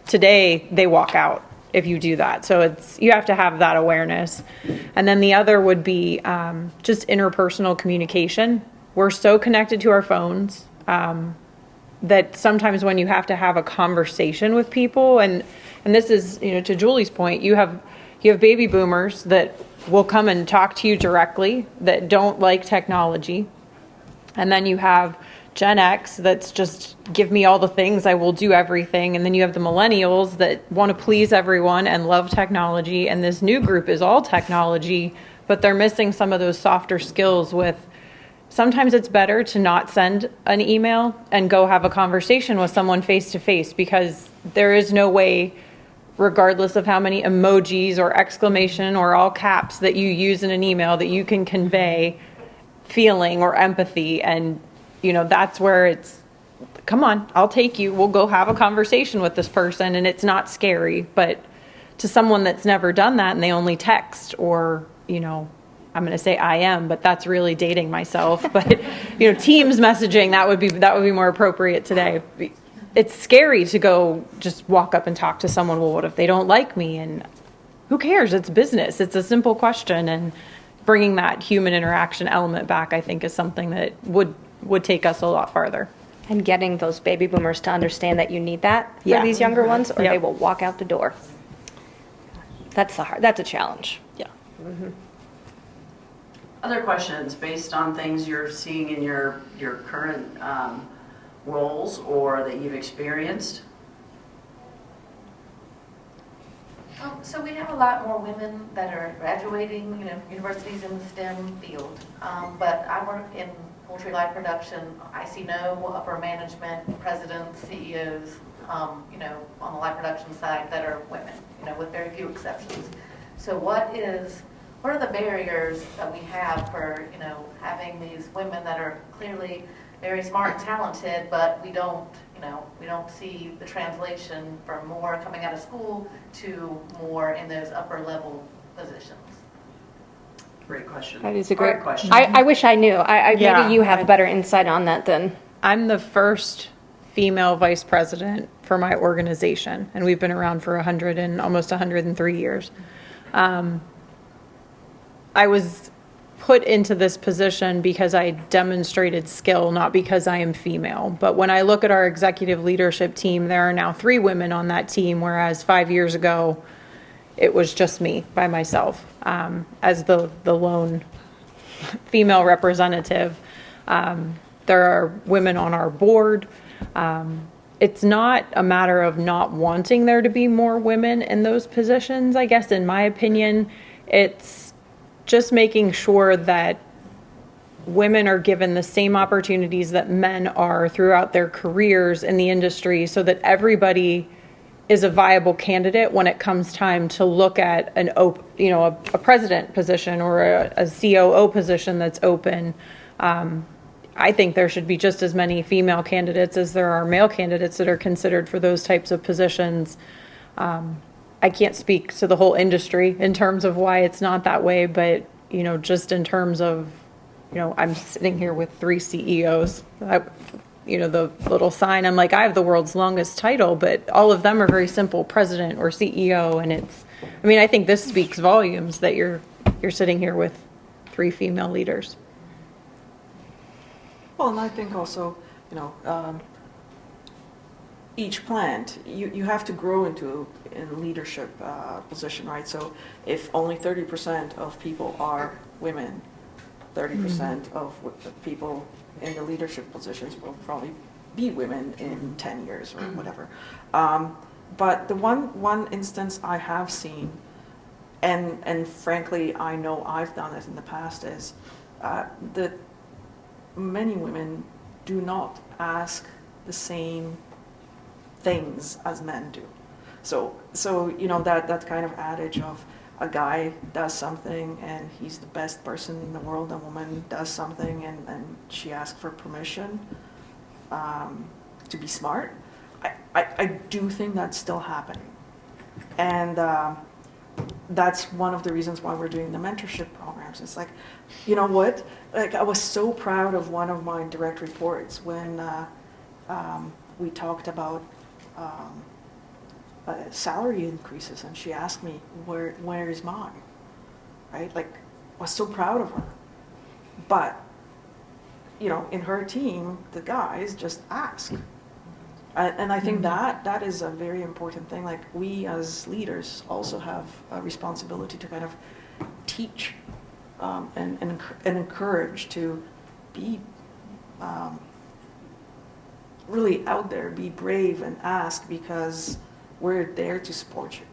Today, they walk out if you do that. So you have to have that awareness. And then the other would be just interpersonal communication. We're so connected to our phones that sometimes when you have to have a conversation with people, and this is, to Julie's point, you have baby boomers that will come and talk to you directly that don't like technology. And then you have Gen X that's just give me all the things, I will do everything. And then you have the millennials that want to please everyone and love technology. And this new group is all technology, but they're missing some of those softer skills with, sometimes it's better to not send an email and go have a conversation with someone face to face, because there is no way, regardless of how many emojis or exclamation or all caps that you use in an email, that you can convey feeling or empathy. And that's where it's, come on, I'll take you. We'll go have a conversation with this person, and it's not scary. But to someone that's never done that and they only text, or, I'm going to say IM, but that's really dating myself. But, Teams messaging, that would be more appropriate today. It's scary to go just walk up and talk to someone. Well, what if they don't like me? And who cares? It's business. It's a simple question. And bringing that human interaction element back, I think, is something that would take us a lot farther. And getting those baby boomers to understand that you need that for these younger ones, or they will walk out the door. that's a challenge. Yeah. Other questions based on things you're seeing in your current roles or that you've experienced? So we have a lot more women that are graduating, from universities in the STEM field. But I work in poultry live production. I see no upper management, presidents, CEOs, on the live production side that are women, with very few exceptions. So what are the barriers that we have for, having these women that are clearly very smart and talented, but we don't see the translation from more coming out of school to more in those upper level positions? Great question. That is a great question. I wish I knew. Yeah. Maybe you have better insight on that than. I'm the first female vice president for my organization, and we've been around for almost 103 years. I was put into this position because I demonstrated skill, not because I am female. But when I look at our executive leadership team, there are now 3 women on that team, whereas 5 years ago, it was just me by myself as the lone female representative. There are women on our board. It's not a matter of not wanting there to be more women in those positions, I guess, in my opinion. It's just making sure that women are given the same opportunities that men are throughout their careers in the industry, so that everybody is a viable candidate when it comes time to look at a president position or a COO position that's open. I think there should be just as many female candidates as there are male candidates that are considered for those types of positions. I can't speak to the whole industry in terms of why it's not that way, but, just in terms of, I'm sitting here with 3 CEOs. The little sign, I'm like, I have the world's longest title, but all of them are very simple, president or CEO. And I think this speaks volumes that you're sitting here with 3 female leaders. Well, and I think also, each plant, you have to grow into a leadership position, right? So if only 30% of people are women, 30% of the people in the leadership positions will probably be women in 10 years or whatever. But the one instance I have seen, and frankly I know I've done it in the past, is that many women do not ask the same things as men do. So that kind of adage of a guy does something and he's the best person in the world, a woman does something and she asks for permission to be smart. I do think that's still happening. And that's one of the reasons why we're doing the mentorship programs. It's like, I was so proud of one of my direct reports when we talked about salary increases, and she asked me, where is mine? Right? I was so proud of her. But, in her team, the guys just ask. And I think that is a very important thing. We as leaders also have a responsibility to kind of teach and encourage to be really out there, be brave and ask, because we're there to support you.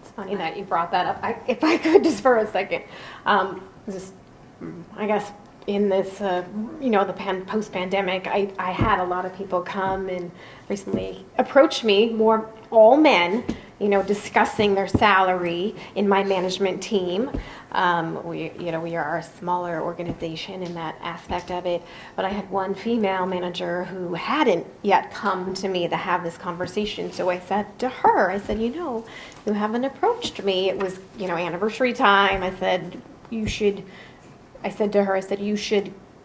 It's funny that you brought that up. If I could just for a second, I guess in this, the post-pandemic, I had a lot of people come and recently approach me, all men, discussing their salary in my management team. We are a smaller organization in that aspect of it, but I had one female manager who hadn't yet come to me to have this conversation. So I said to her, you haven't approached me. It was, anniversary time. I said you should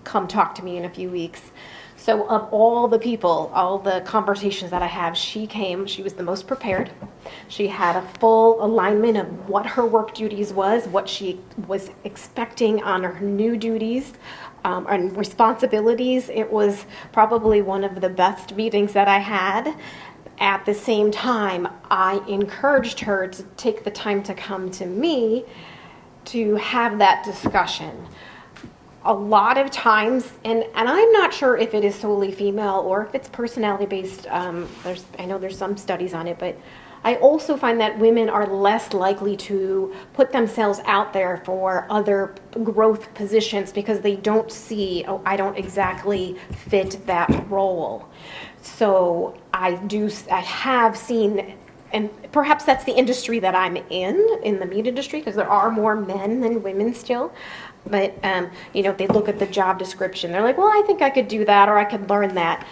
come talk to me in a few weeks. So of all the people, all the conversations that I have, she came, she was the most prepared. She had a full alignment of what her work duties was, what she was expecting on her new duties and responsibilities. It was probably one of the best meetings that I had. at the same time, I encouraged her to take the time to come to me to have that discussion. A lot of times, and I'm not sure if it is solely female or if it's personality based. I know there's some studies on it, but I also find that women are less likely to put themselves out there for other growth positions because they don't see, oh, I don't exactly fit that role. So I have seen, and perhaps that's the industry that I'm in the meat industry, because there are more men than women still. But, if they look at the job description, they're like, well, I think I could do that, or I could learn that.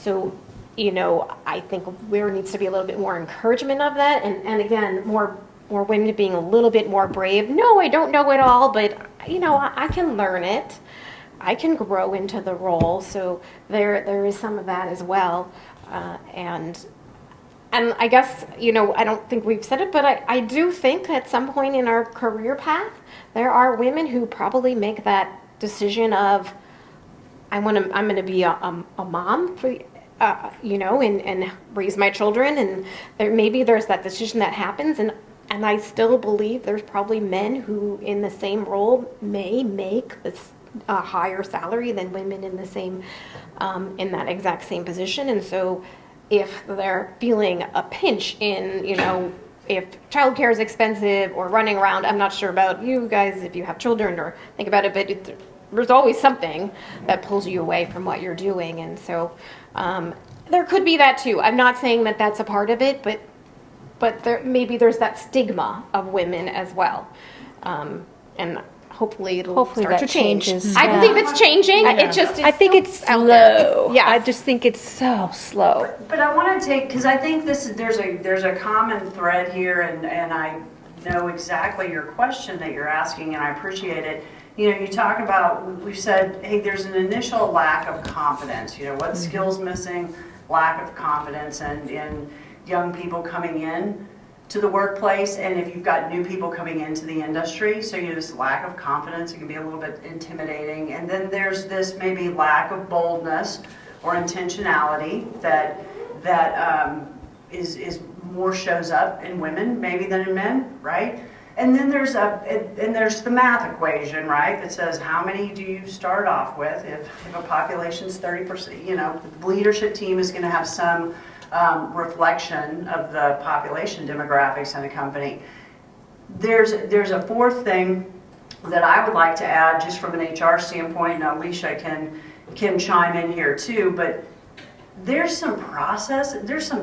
So, I think there needs to be a little bit more encouragement of that. And again, more women being a little bit more brave. No, I don't know it all, but, I can learn it. I can grow into the role. So there is some of that as well. And I guess, I don't think we've said it, but I do think at some point in our career path, there are women who probably make that decision of, I'm going to be a mom for, and raise my children. And maybe there's that decision that happens. And I still believe there's probably men who in the same role may make a higher salary than women in the same, in that exact same position. And so if they're feeling a pinch in, if childcare is expensive or running around, I'm not sure about you guys if you have children or think about it, but there's always something that pulls you away from what you're doing. And so there could be that too. I'm not saying that that's a part of it, but maybe there's that stigma of women as well. And hopefully it'll start to change. Changes. I believe it's changing. It just is I think still it's out there. slow. Yeah. I just think it's so slow. But I want to take, because I think there's a common thread here, and I know exactly your question that you're asking, and I appreciate it. You talk about, we've said, hey, there's an initial lack of confidence. What skills missing, lack of confidence, and in young people coming in to the workplace, and if you've got new people coming into the industry, so this lack of confidence, it can be a little bit intimidating. And then there's this maybe lack of boldness or intentionality that is more shows up in women maybe than in men, right? And then there's the math equation, right, that says how many do you start off with if a population's 30%, the leadership team is going to have some reflection of the population demographics in a company. There's a fourth thing that I would like to add, just from an HR standpoint, and Alicia can chime in here too, but there's some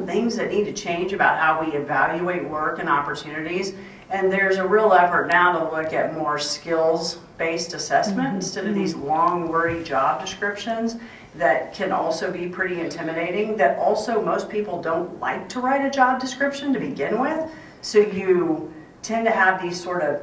things that need to change about how we evaluate work and opportunities, and there's a real effort now to look at more skills-based assessment instead of these long, wordy job descriptions that can also be pretty intimidating, that also most people don't like to write a job description to begin with, so you tend to have these sort of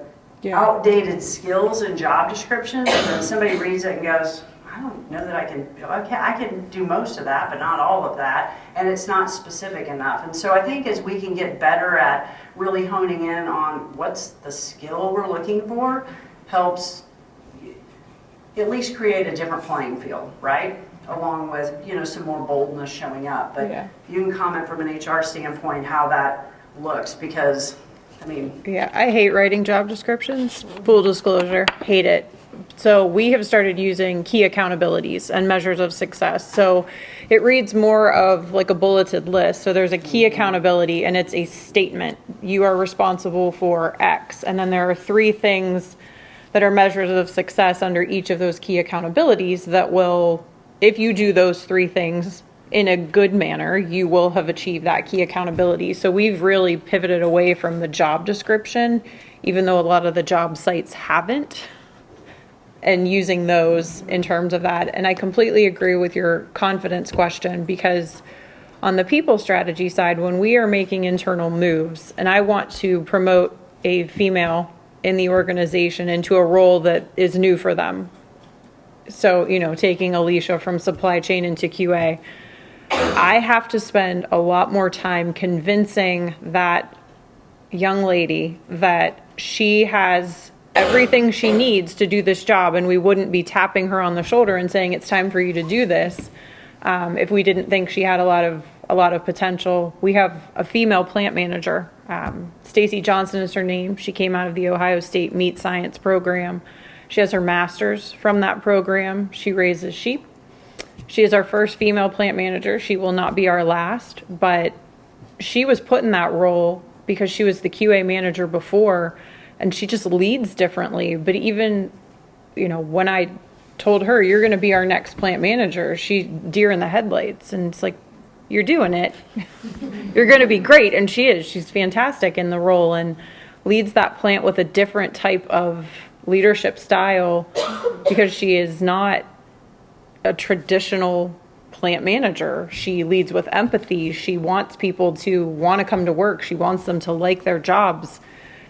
outdated skills in job descriptions, and then somebody reads it and goes, I don't know that I can do most of that, but not all of that, and it's not specific enough. And so I think as we can get better at really honing in on what's the skill we're looking for, helps at least create a different playing field, right? Along with, some more boldness showing up. But you can comment from an HR standpoint how that looks, because, I hate writing job descriptions. Full disclosure, hate it. So we have started using key accountabilities and measures of success. So it reads more of like a bulleted list. So there's a key accountability, and it's a statement. You are responsible for X. And then there are 3 things that are measures of success under each of those key accountabilities that will, if you do those 3 things in a good manner, you will have achieved that key accountability. So we've really pivoted away from the job description, even though a lot of the job sites haven't, and using those in terms of that. And I completely agree with your confidence question, because on the people strategy side, when we are making internal moves, and I want to promote a female in the organization into a role that is new for them. So, taking Alicia from supply chain into QA, I have to spend a lot more time convincing that young lady that she has everything she needs to do this job, and we wouldn't be tapping her on the shoulder and saying it's time for you to do this if we didn't think she had a lot of potential. We have a female plant manager. Stacy Johnson is her name. She came out of the Ohio State Meat Science program. She has her master's from that program. She raises sheep. She is our first female plant manager. She will not be our last, but she was put in that role because she was the QA manager before, and she just leads differently. But even, when I told her, you're going to be our next plant manager, she deer in the headlights. And it's like, you're doing it. You're going to be great. And she is. She's fantastic in the role and leads that plant with a different type of leadership style because she is not a traditional plant manager. She leads with empathy. She wants people to want to come to work. She wants them to like their jobs.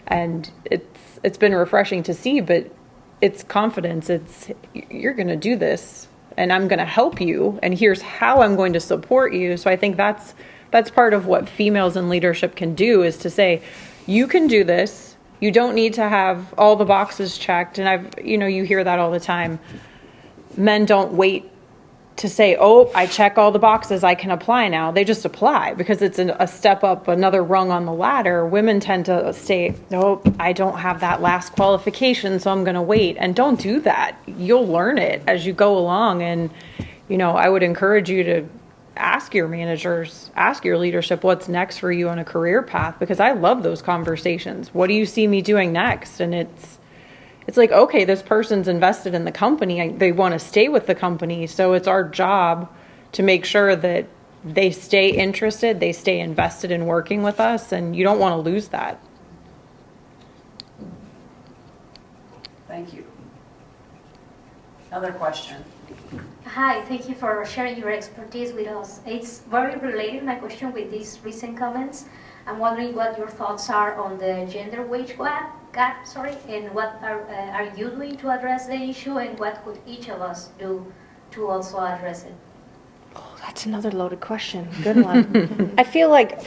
And it's been refreshing to see, but it's confidence. It's, you're going to do this and I'm going to help you. And here's how I'm going to support you. So I think that's part of what females in leadership can do, is to say, you can do this. You don't need to have all the boxes checked. And you hear that all the time. Men don't wait to say, oh, I check all the boxes, I can apply now. They just apply because it's a step up, another rung on the ladder. Women tend to say, oh, I don't have that last qualification, so I'm going to wait. And don't do that. You'll learn it as you go along. And, I would encourage you to ask your managers, ask your leadership what's next for you on a career path, because I love those conversations. What do you see me doing next? And it's like, okay, this person's invested in the company. They want to stay with the company. So it's our job to make sure that they stay interested, they stay invested in working with us, and you don't want to lose that. Thank you. Another question. Hi, thank you for sharing your expertise with us. It's very related, my question, with these recent comments. I'm wondering what your thoughts are on the gender wage gap, and what are you doing to address the issue, and what could each of us do to also address it? Oh, that's another loaded question. Good one. I feel like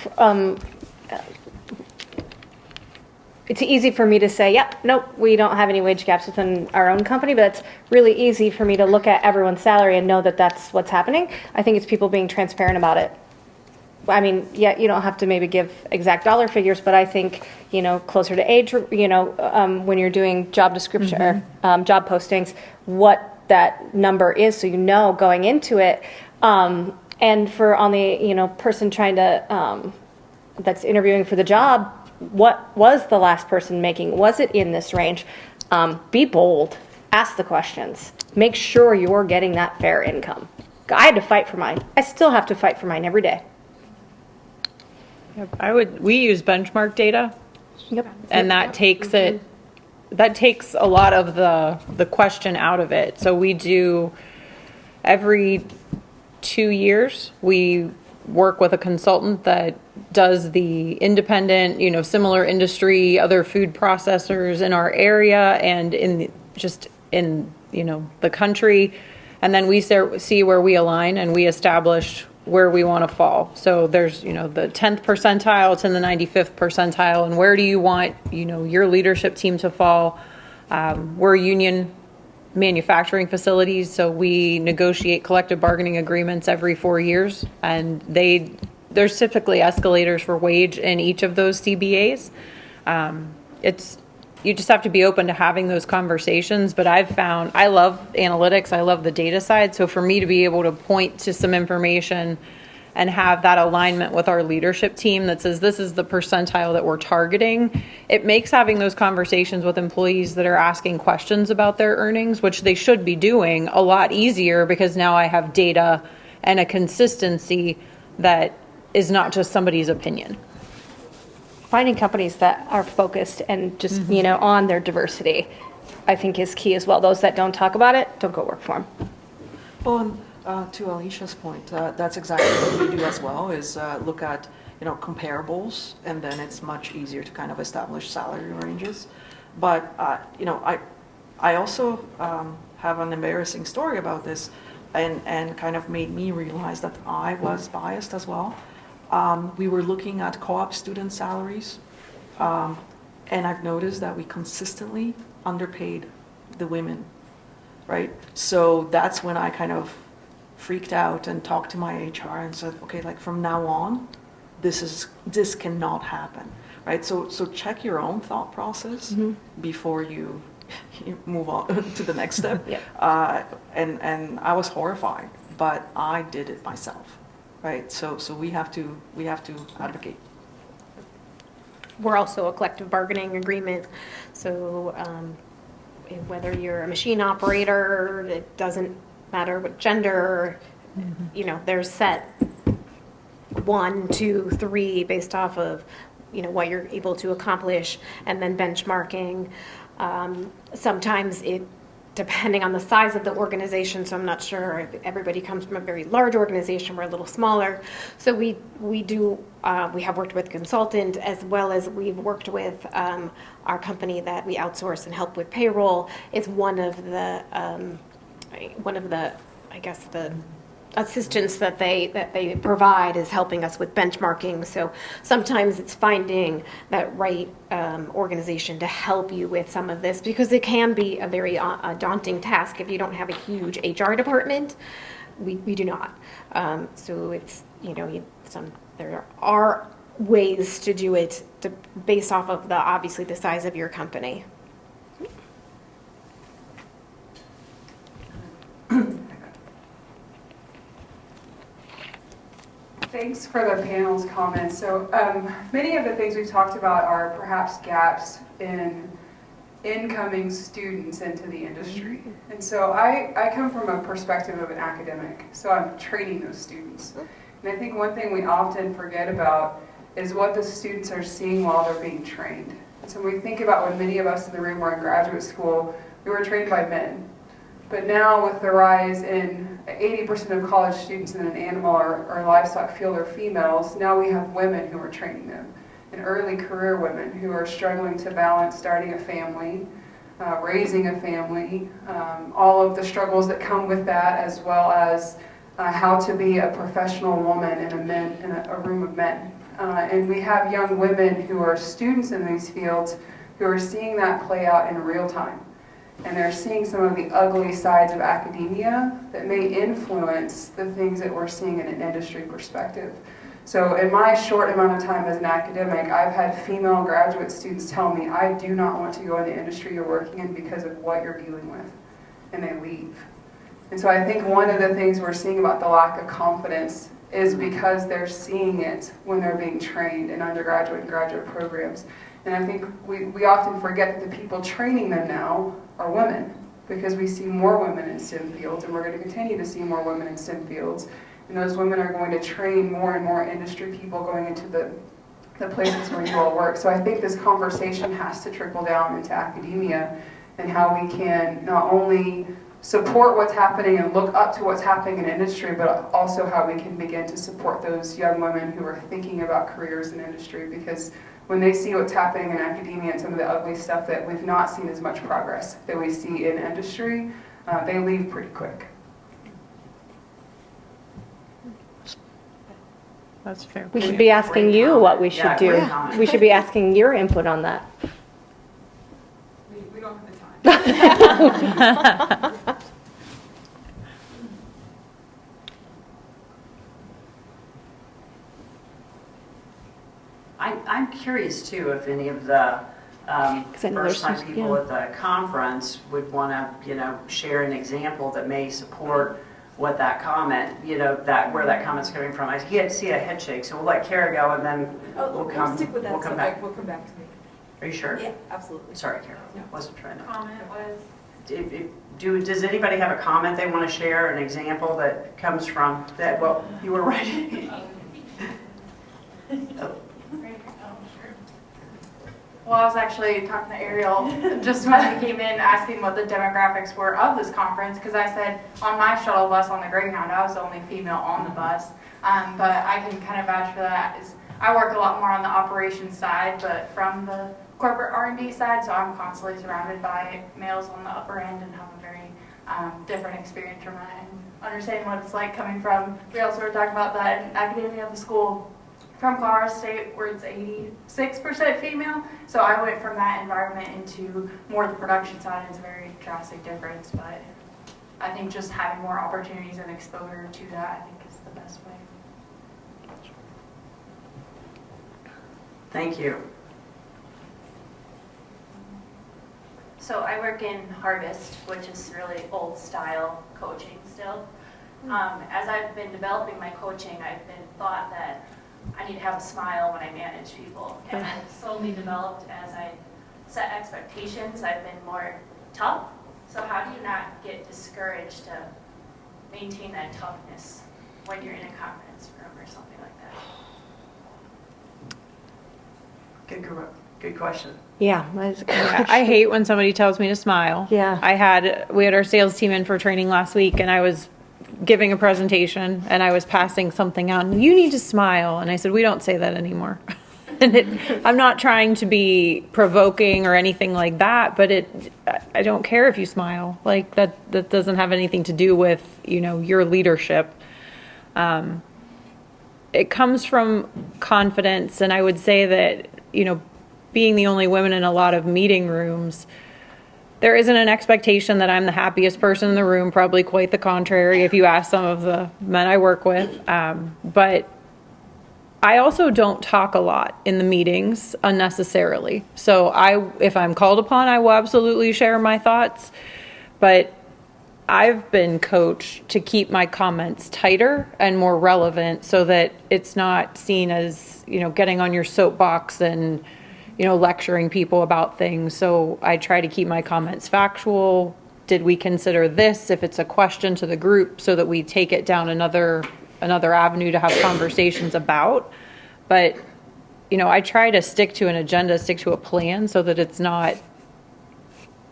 it's easy for me to say, yep, nope, we don't have any wage gaps within our own company, but it's really easy for me to look at everyone's salary and know that that's what's happening. I think it's people being transparent about it. I mean, yeah, you don't have to maybe give exact dollar figures, but I think, closer to age, when you're doing job description or job postings, what that number is, so going into it. And for on the, person trying to, that's interviewing for the job, what was the last person making? Was it in this range? Be bold. Ask the questions. Make sure you're getting that fair income. I had to fight for mine. I still have to fight for mine every day. We use benchmark data. Yep. And that takes a lot of the question out of it. So we do every 2 years, we work with a consultant that does the independent, similar industry, other food processors in our area and in the country. And then we see where we align and we establish where we want to fall. So there's, the 10th percentile to the 95th percentile, and where do you want, your leadership team to fall? We're union manufacturing facilities, so we negotiate collective bargaining agreements every 4 years, and there's typically escalators for wage in each of those CBAs. You just have to be open to having those conversations. But I've found, I love analytics. I love the data side. So for me to be able to point to some information and have that alignment with our leadership team that says this is the percentile that we're targeting, it makes having those conversations with employees that are asking questions about their earnings, which they should be doing, a lot easier, because now I have data and a consistency that is not just somebody's opinion. Finding companies that are focused and just, on their diversity, I think is key as well. Those that don't talk about it, don't go work for them. Well, and to Alicia's point, that's exactly what we do as well, is look at, comparables, and then it's much easier to kind of establish salary ranges. But, I also have an embarrassing story about this, and kind of made me realize that I was biased as well. We were looking at co-op student salaries, and I've noticed that we consistently underpaid the women, right? So that's when I kind of freaked out and talked to my HR and said, okay, like from now on, this cannot happen, right? So check your own thought process before you move on to the next step. Yep. And I was horrified, but I did it myself, right? So we have to advocate. We're also a collective bargaining agreement, so whether you're a machine operator, it doesn't matter what gender, you know, there's set 1, 2, 3 based off of, you know, what you're able to accomplish, and then benchmarking. Sometimes depending on the size of the organization, so I'm not sure if everybody comes from a very large organization, we're a little smaller. So we have worked with consultant, as well as we've worked with our company that we outsource and help with payroll. It's one of the I guess the assistance that they provide is helping us with benchmarking. So sometimes it's finding that right organization to help you with some of this, because it can be a very daunting task if you don't have a huge HR department. We do not. So it's, you know, there are ways to do it based off of obviously the size of your company. Thanks for the panel's comments. So many of the things we've talked about are perhaps gaps in incoming students into the industry. And so I come from a perspective of an academic, so I'm training those students. And I think one thing we often forget about is what the students are seeing while they're being trained. And so when we think about when many of us in the room were in graduate school, we were trained by men. But now with the rise in 80% of college students in an animal or livestock field are females, now we have women who are training them, and early career women who are struggling to balance starting a family, raising a family, all of the struggles that come with that, as well as how to be a professional woman in a room of men. And we have young women who are students in these fields who are seeing that play out in real time. And they're seeing some of the ugly sides of academia that may influence the things that we're seeing in an industry perspective. So in my short amount of time as an academic, I've had female graduate students tell me, I do not want to go in the industry you're working in because of what you're dealing with. And they leave. And so I think one of the things we're seeing about the lack of confidence is because they're seeing it when they're being trained in undergraduate and graduate programs. And I think we often forget that the people training them now are women, because we see more women in STEM fields, and we're going to continue to see more women in STEM fields. And those women are going to train more and more industry people going into the places where you all work. So I think this conversation has to trickle down into academia, and how we can not only support what's happening and look up to what's happening in industry, but also how we can begin to support those young women who are thinking about careers in industry, because when they see what's happening in academia and some of the ugly stuff that we've not seen as much progress that we see in industry, they leave pretty quick. That's fair. We should be asking you what we should do. We should be asking your input on that. We don't have the time. I'm curious too if any of the first-time people at the conference would want to, share an example that may support what that comment, where that comment's coming from. I see a head shake, so we'll let Kara go, and then we'll come back. We'll come back to me. Are you sure? Yeah, absolutely. Sorry, Kara. Wasn't trying to. Comment was. Does anybody have a comment they want to share, an example that comes from that? Well, you were right. Well, I was actually talking to Ariel just when I came in, asking what the demographics were of this conference, because I said on my shuttle bus on the Greyhound, I was the only female on the bus. But I can kind of vouch for that. I work a lot more on the operations side, but from the corporate R&D side, so I'm constantly surrounded by males on the upper end and have a very different experience from that, and understanding what it's like coming from. We also were talking about that in academia of the school. From Colorado State, where it's 86% female, so I went from that environment into more the production side. It's a very drastic difference, but I think just having more opportunities and exposure to that, I think is the best way. Thank you. So I work in Harvest, which is really old style coaching still. As I've been developing my coaching, I've been thought that I need to have a smile when I manage people. And I've slowly developed as I set expectations, I've been more tough. So how do you not get discouraged to maintain that toughness when you're in a conference room or something like that? Good question. Yeah, that's a good Yeah, question. I hate when somebody tells me to smile. Yeah. We had our sales team in for training last week, and I was giving a presentation and I was passing something out, and you need to smile. And I said, we don't say that anymore. And I'm not trying to be provoking or anything like that, but I don't care if you smile. Like that doesn't have anything to do with, your leadership. It comes from confidence. And I would say that, being the only women in a lot of meeting rooms, there isn't an expectation that I'm the happiest person in the room, probably quite the contrary if you ask some of the men I work with. But I also don't talk a lot in the meetings unnecessarily. So if I'm called upon, I will absolutely share my thoughts. But I've been coached to keep my comments tighter and more relevant so that it's not seen as, getting on your soapbox and lecturing people about things. So I try to keep my comments factual. Did we consider this if it's a question to the group so that we take it down another avenue to have conversations about? But, I try to stick to an agenda, stick to a plan so that it's not,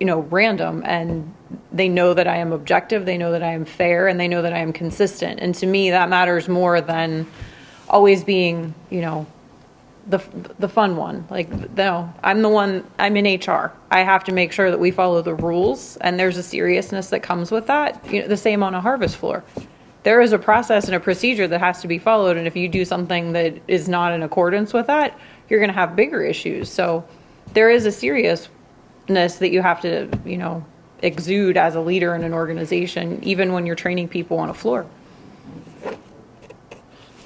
random, and they know that I am objective, they know that I am fair, and they know that I am consistent. And to me, that matters more than always being, the fun one. Like, no, I'm in HR. I have to make sure that we follow the rules, and there's a seriousness that comes with that. The same on a harvest floor. There is a process and a procedure that has to be followed, and if you do something that is not in accordance with that, you're going to have bigger issues. So there is a seriousness that you have to, exude as a leader in an organization, even when you're training people on a floor.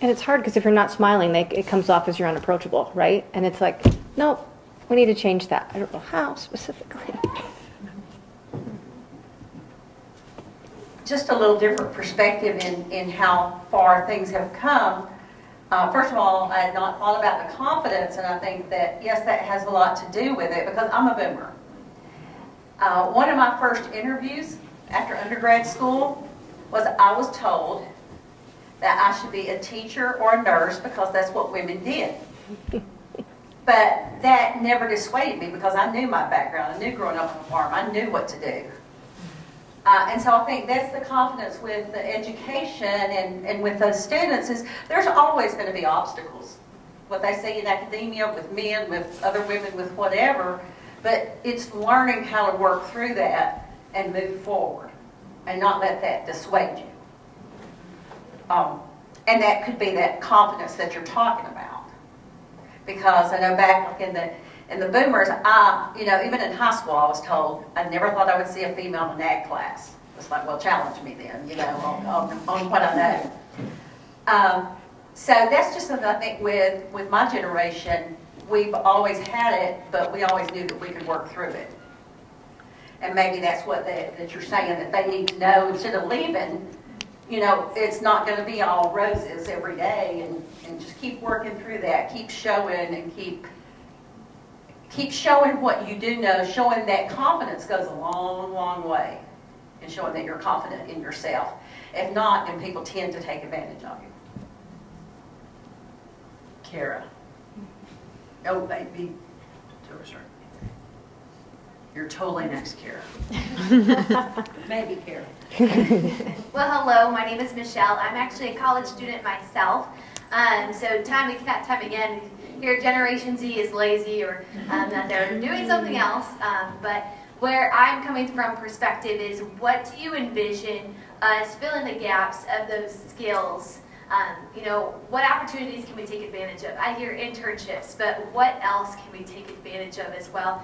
And it's hard because if you're not smiling, it comes off as you're unapproachable, right? And it's like, nope, we need to change that. I don't know how specifically. Just a little different perspective in how far things have come. First of all, I had not thought about the confidence, and I think that, yes, that has a lot to do with it because I'm a boomer. One of my first interviews after undergrad school was I was told that I should be a teacher or a nurse because that's what women did. But that never dissuaded me because I knew my background. I knew growing up on a farm. I knew what to do. And so I think that's the confidence with the education and with those students is there's always going to be obstacles. What they say in academia, with men, with other women, with whatever. But it's learning how to work through that and move forward and not let that dissuade you. And that could be that confidence that you're talking about. Because I know back in the boomers, even in high school I was told, I never thought I would see a female in ag class. It's like, well, challenge me then, on what I know. So that's just something I think with my generation, we've always had it, but we always knew that we could work through it. And maybe that's what that you're saying, that they need to know instead of leaving, it's not going to be all roses every day, and just keep working through that, keep showing and keep showing what you do know, showing that confidence goes a long, long way in showing that you're confident in yourself. If not, then people tend to take advantage of you. Kara. Oh, maybe. You're totally next, Kara. Maybe Kara. Well, hello, my name is Michelle. I'm actually a college student myself. So time again, here Generation Z is lazy or that they're doing something else. But where I'm coming from perspective is what do you envision us filling the gaps of those skills? What opportunities can we take advantage of? I hear internships, but what else can we take advantage of as well?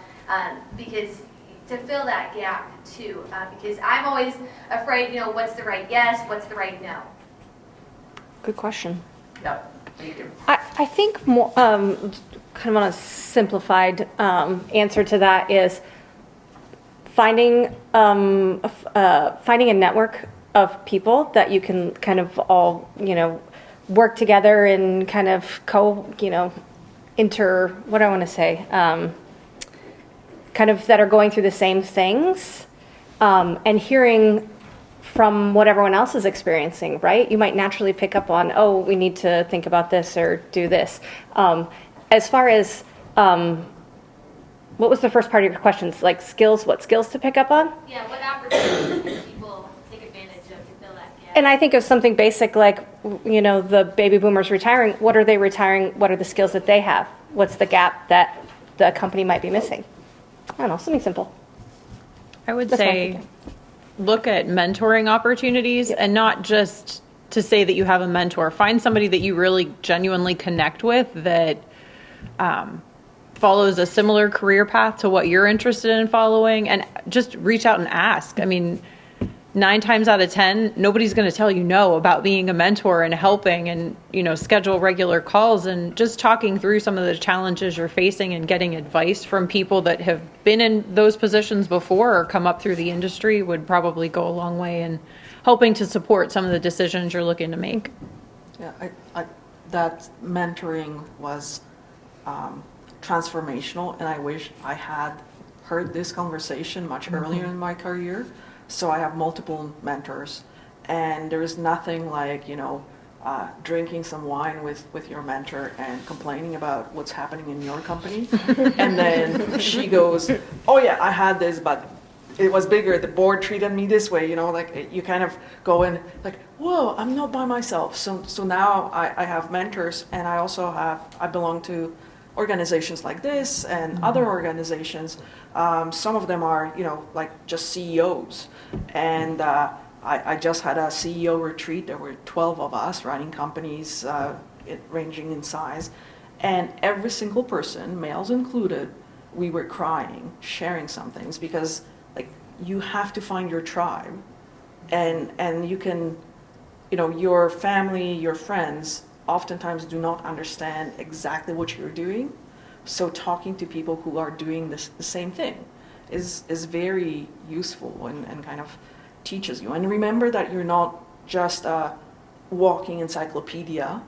Because to fill that gap too, because I'm always afraid, what's the right yes, what's the right no? Good question. Yep, thank you. I think more, kind of on a simplified answer to that is finding a network of people that you can kind of all, work together and kind of what do I want to say? Kind of that are going through the same things, and hearing from what everyone else is experiencing, right? You might naturally pick up on, oh, we need to think about this or do this. As far as, what was the first part of your questions? Like skills, what skills to pick up on? Yeah, what opportunities can people take advantage of to fill that gap? And I think of something basic like, the baby boomers retiring. What are they retiring? What are the skills that they have? What's the gap that the company might be missing? I don't know, something simple. I would That's my say thinking. look at mentoring opportunities and not just to say that you have a mentor. Find somebody that you really genuinely connect with that follows a similar career path to what you're interested in following, and just reach out and ask. I mean, 9 times out of 10, nobody's going to tell you no about being a mentor and helping, and, schedule regular calls and just talking through some of the challenges you're facing and getting advice from people that have been in those positions before or come up through the industry would probably go a long way in helping to support some of the decisions you're looking to make. Yeah, that mentoring was transformational, and I wish I had heard this conversation much earlier in my career. So I have multiple mentors, and there is nothing like, drinking some wine with your mentor and complaining about what's happening in your company. And then she goes, oh yeah, I had this, but it was bigger. The board treated me this way, like you kind of go in like, whoa, I'm not by myself. So now I have mentors, and I belong to organizations like this and other organizations. Some of them are, like just CEOs. And I just had a CEO retreat. There were 12 of us running companies ranging in size. And every single person, males included, we were crying, sharing some things, because like you have to find your tribe. And you can, your family, your friends oftentimes do not understand exactly what you're doing. So talking to people who are doing the same thing is very useful and kind of teaches you. And remember that you're not just a walking encyclopedia.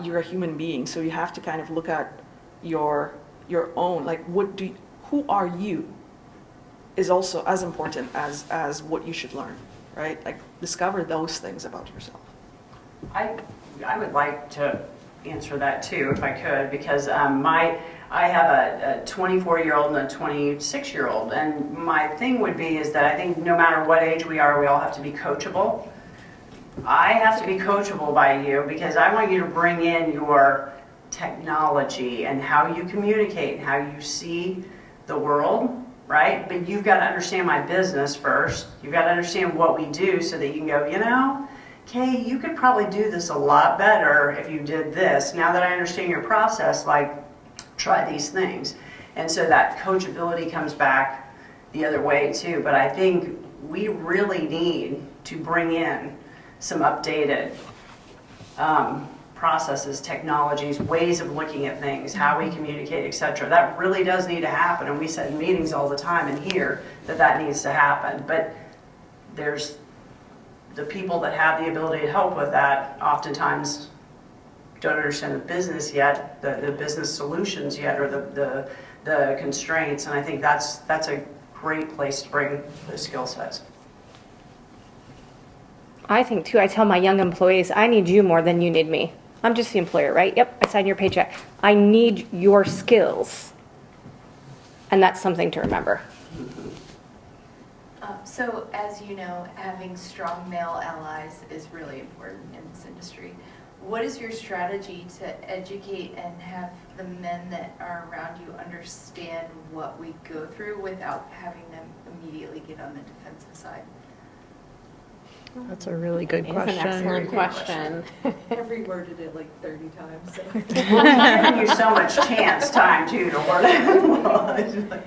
You're a human being, so you have to kind of look at your own, like who are you is also as important as what you should learn, right? Like discover those things about yourself. I would like to answer that too, if I could, because I have a 24-year-old and a 26-year-old, and my thing would be is that I think no matter what age we are, we all have to be coachable. I have to be coachable by you because I want you to bring in your technology and how you communicate and how you see the world, right? But you've got to understand my business first. You've got to understand what we do so that you can go, Kay, you could probably do this a lot better if you did this. Now that I understand your process, try these things. And so that coachability comes back the other way too. But I think we really need to bring in some updated processes, technologies, ways of looking at things, how we communicate, etc. That really does need to happen. And we said in meetings all the time in here that needs to happen. But there's the people that have the ability to help with that oftentimes don't understand the business yet, the business solutions yet, or the constraints. And I think that's a great place to bring the skill sets. I think too, I tell my young employees, I need you more than you need me. I'm just the employer, right? Yep, I sign your paycheck. I need your skills. And that's something to remember. So as you know, having strong male allies is really important in this industry. What is your strategy to educate and have the men that are around you understand what we go through without having them immediately get on the defensive side? That's a really good question. That's an excellent question. I've reworded it like 30 times. So. I'm giving you so much time too to word it.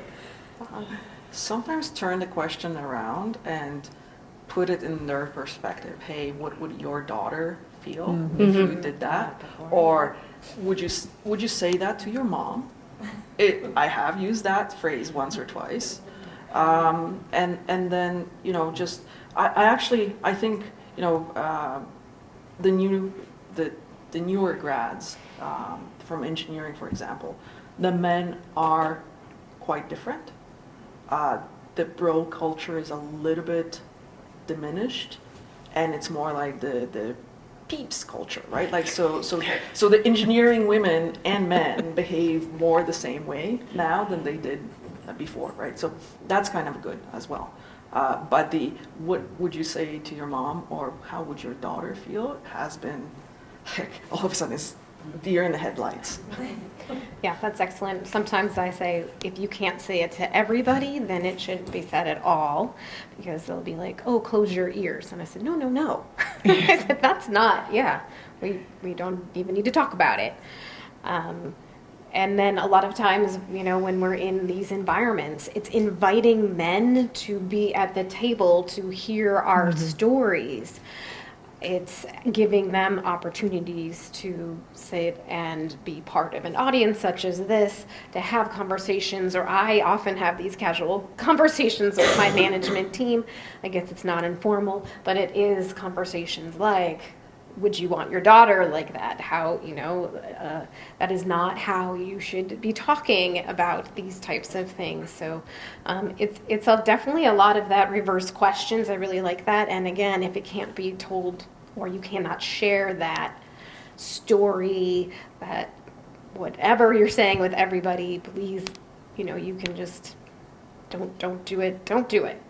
sometimes turn the question around and put it in their perspective. Hey, what would your daughter feel if you did that? Or would you say that to your mom? I have used that phrase once or twice. And then, you know, just, I think, you know, the newer grads from engineering, for example, the men are quite different. The bro culture is a little bit diminished, and it's more like the peeps culture, right? Like so the engineering women and men behave more the same way now than they did before, right? So that's kind of good as well. But what would you say to your mom, or how would your daughter feel, has been all of a sudden is deer in the headlights. Yeah, that's excellent. Sometimes I say, if you can't say it to everybody, then it shouldn't be said at all, because they'll be like, oh, close your ears. And I said, no. I said, that's not, we don't even need to talk about it. And then a lot of times, you know, when we're in these environments, it's inviting men to be at the table to hear our stories. It's giving them opportunities to sit and be part of an audience such as this, to have conversations, or I often have these casual conversations with my management team. I guess it's not informal, but it is conversations like, would you want your daughter like that? How, you know, that is not how you should be talking about these types of things. So it's definitely a lot of that reverse questions. I really like that. And again, if it can't be told, or you cannot share that story, that whatever you're saying with everybody, please, you know, you can just don't do it. Don't do it.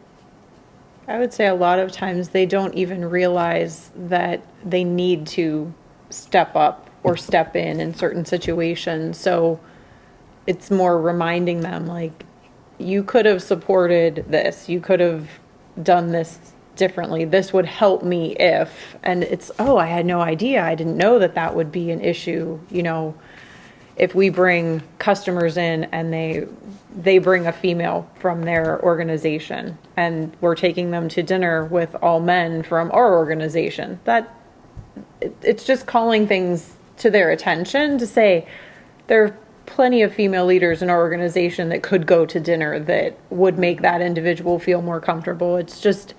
I would say a lot of times they don't even realize that they need to step up or step in certain situations. So it's more reminding them, like, you could have supported this. You could have done this differently. This would help me if, and it's, oh, I had no idea. I didn't know that would be an issue. You know, if we bring customers in and they bring a female from their organization and we're taking them to dinner with all men from our organization, it's just calling things to their attention to say there are plenty of female leaders in our organization that could go to dinner that would make that individual feel more comfortable. It's just,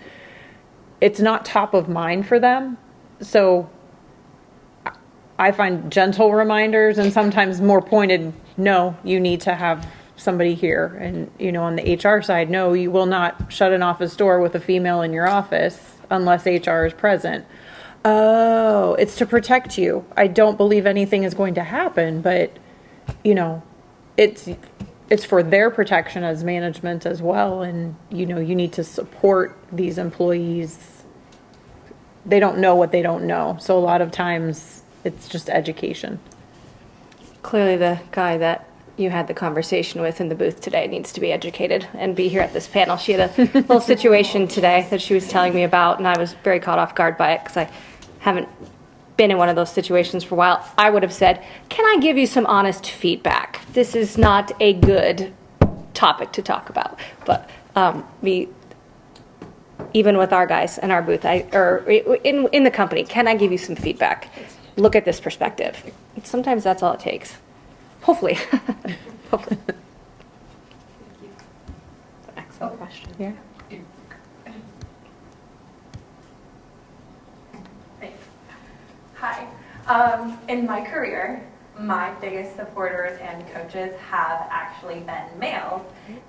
it's not top of mind for them. So I find gentle reminders and sometimes more pointed, no, you need to have somebody here. And, you know, on the HR side, no, you will not shut an office door with a female in your office unless HR is present. Oh, it's to protect you. I don't believe anything is going to happen, but, you know, it's for their protection as management as well. And, you know, you need to support these employees. They don't know what they don't know. So a lot of times it's just education. Clearly the guy that you had the conversation with in the booth today needs to be educated and be here at this panel. She had a little situation today that she was telling me about, and I was very caught off guard by it because I haven't been in one of those situations for a while. I would have said, can I give you some honest feedback? This is not a good topic to talk about. But even with our guys in our booth, in the company, can I give you some feedback? Look at this perspective. Sometimes that's all it takes. Hopefully. Hopefully. Excellent question. Yeah. Thanks. Hi. In my career, my biggest supporters and coaches have actually been males,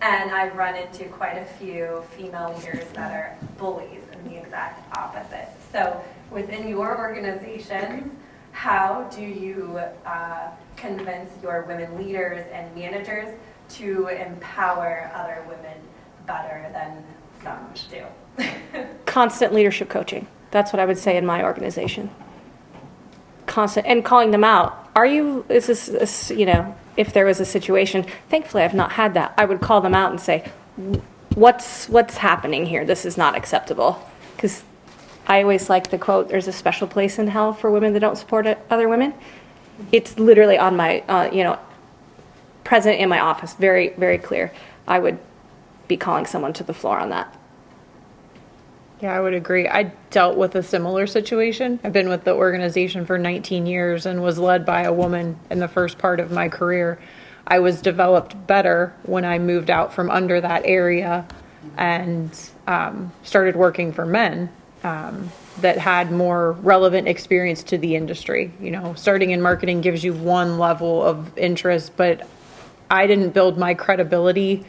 and I've run into quite a few female leaders that are bullies and the exact opposite. So within your organization, how do you convince your women leaders and managers to empower other women better than some do? Constant leadership coaching. That's what I would say in my organization. Constant, and calling them out. Is this, you know, if there was a situation, thankfully I've not had that. I would call them out and say, what's happening here? This is not acceptable. Because I always like the quote, there's a special place in hell for women that don't support other women. It's literally on my, present in my office, very, very clear. I would be calling someone to the floor on that. Yeah, I would agree. I dealt with a similar situation. I've been with the organization for 19 years and was led by a woman in the first part of my career. I was developed better when I moved out from under that area and started working for men that had more relevant experience to the industry. You know, starting in marketing gives you one level of interest, but I didn't build my credibility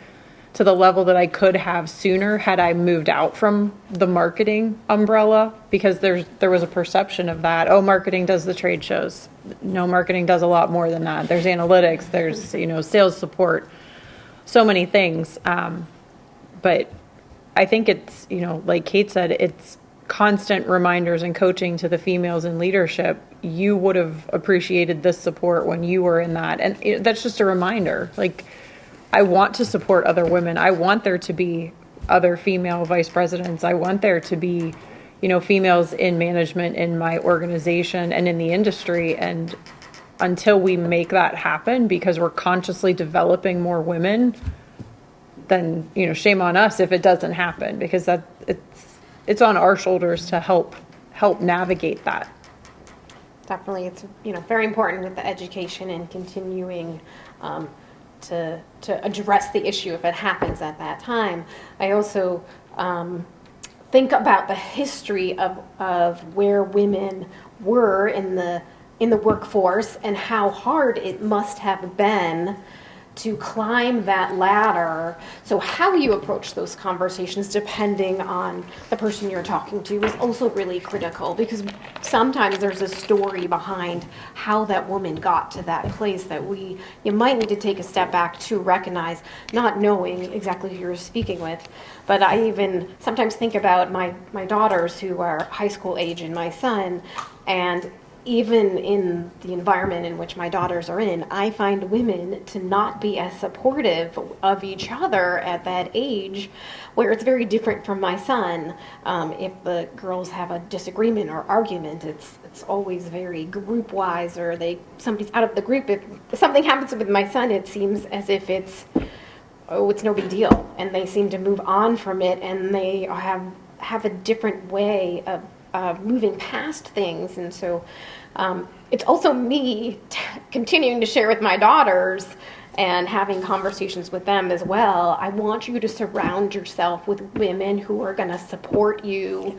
to the level that I could have sooner had I moved out from the marketing umbrella, because there was a perception of that. Oh, marketing does the trade shows. No, marketing does a lot more than that. There's analytics, there's, you know, sales support, so many things. But I think it's, you know, like Kate said, it's constant reminders and coaching to the females in leadership. You would have appreciated this support when you were in that. And that's just a reminder. Like, I want to support other women. I want there to be other female vice presidents. I want there to be, you know, females in management in my organization and in the industry. And until we make that happen, because we're consciously developing more women, then, you know, shame on us if it doesn't happen, because it's on our shoulders to help navigate that. Definitely, it's, you know, very important with the education and continuing to address the issue if it happens at that time. I also think about the history of where women were in the workforce and how hard it must have been to climb that ladder. So how you approach those conversations, depending on the person you're talking to, is also really critical, because sometimes there's a story behind how that woman got to that place that you might need to take a step back to recognize, not knowing exactly who you're speaking with. But I even sometimes think about my daughters who are high school age and my son, and even in the environment in which my daughters are in, I find women to not be as supportive of each other at that age, where it's very different from my son. If the girls have a disagreement or argument, it's always very group-wise, or somebody's out of the group. If something happens with my son, it seems as if it's no big deal, and they seem to move on from it, and they have a different way of moving past things. And so it's also me continuing to share with my daughters and having conversations with them as well. I want you to surround yourself with women who are going to support you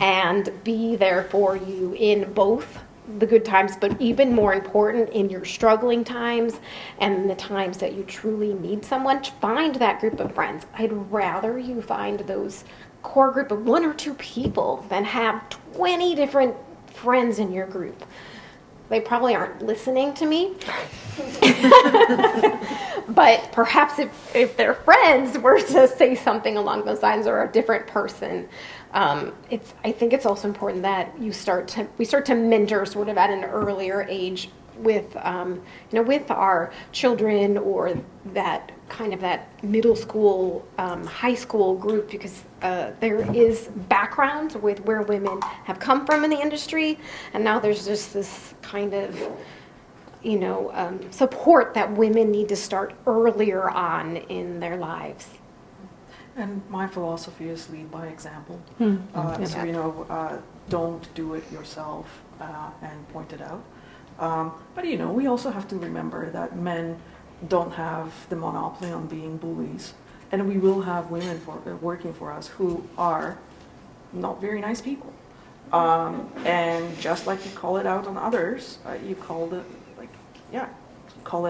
and be there for you in both the good times, but even more important, in your struggling times and the times that you truly need someone. Find that group of friends. I'd rather you find those core group of 1 or 2 people than have 20 different friends in your group. They probably aren't listening to me. But perhaps if their friends were to say something along those lines, or a different person, I think it's also important that we start to mentor sort of at an earlier age with with our children, or that kind of that middle school, high school group, because there is background with where women have come from in the industry, and now there's just this kind of support that women need to start earlier on in their lives. And my philosophy is lead by example. Yeah. Don't do it yourself and point it out. But we also have to remember that men don't have the monopoly on being bullies, and we will have women working for us who are not very nice people. And just like you call it out on others, you call it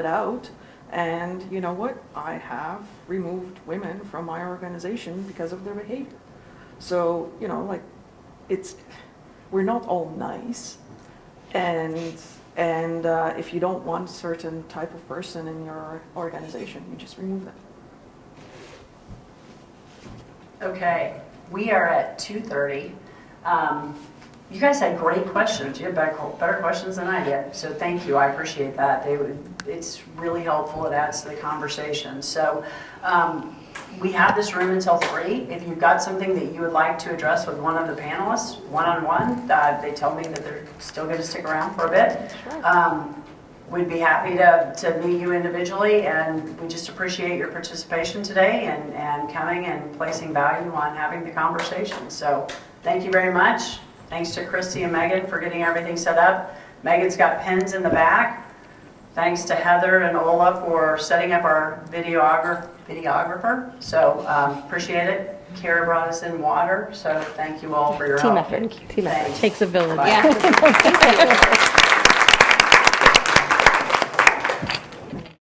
out. And you know what? I have removed women from my organization because of their behavior. So we're not all nice, and if you don't want a certain type of person in your organization, you just remove them. Okay, we are at 2:30. You guys had great questions. You had better questions than I did, so thank you. I appreciate that. It's really helpful. It adds to the conversation. So we have this room until 3. If you've got something that you would like to address with one of the panelists, one-on-one, they tell me that they're still going to stick around for a bit. Sure. we'd be happy to meet you individually, and we just appreciate your participation today and coming and placing value on having the conversation. So thank you very much. Thanks to Christy and Megan for getting everything set up. Megan's got pens in the back. Thanks to Heather and Ola for setting up our videographer. So appreciate it. Kara brought us in water, so thank you all for your help. Team effort. Thanks. Takes a village. Bye. Yeah.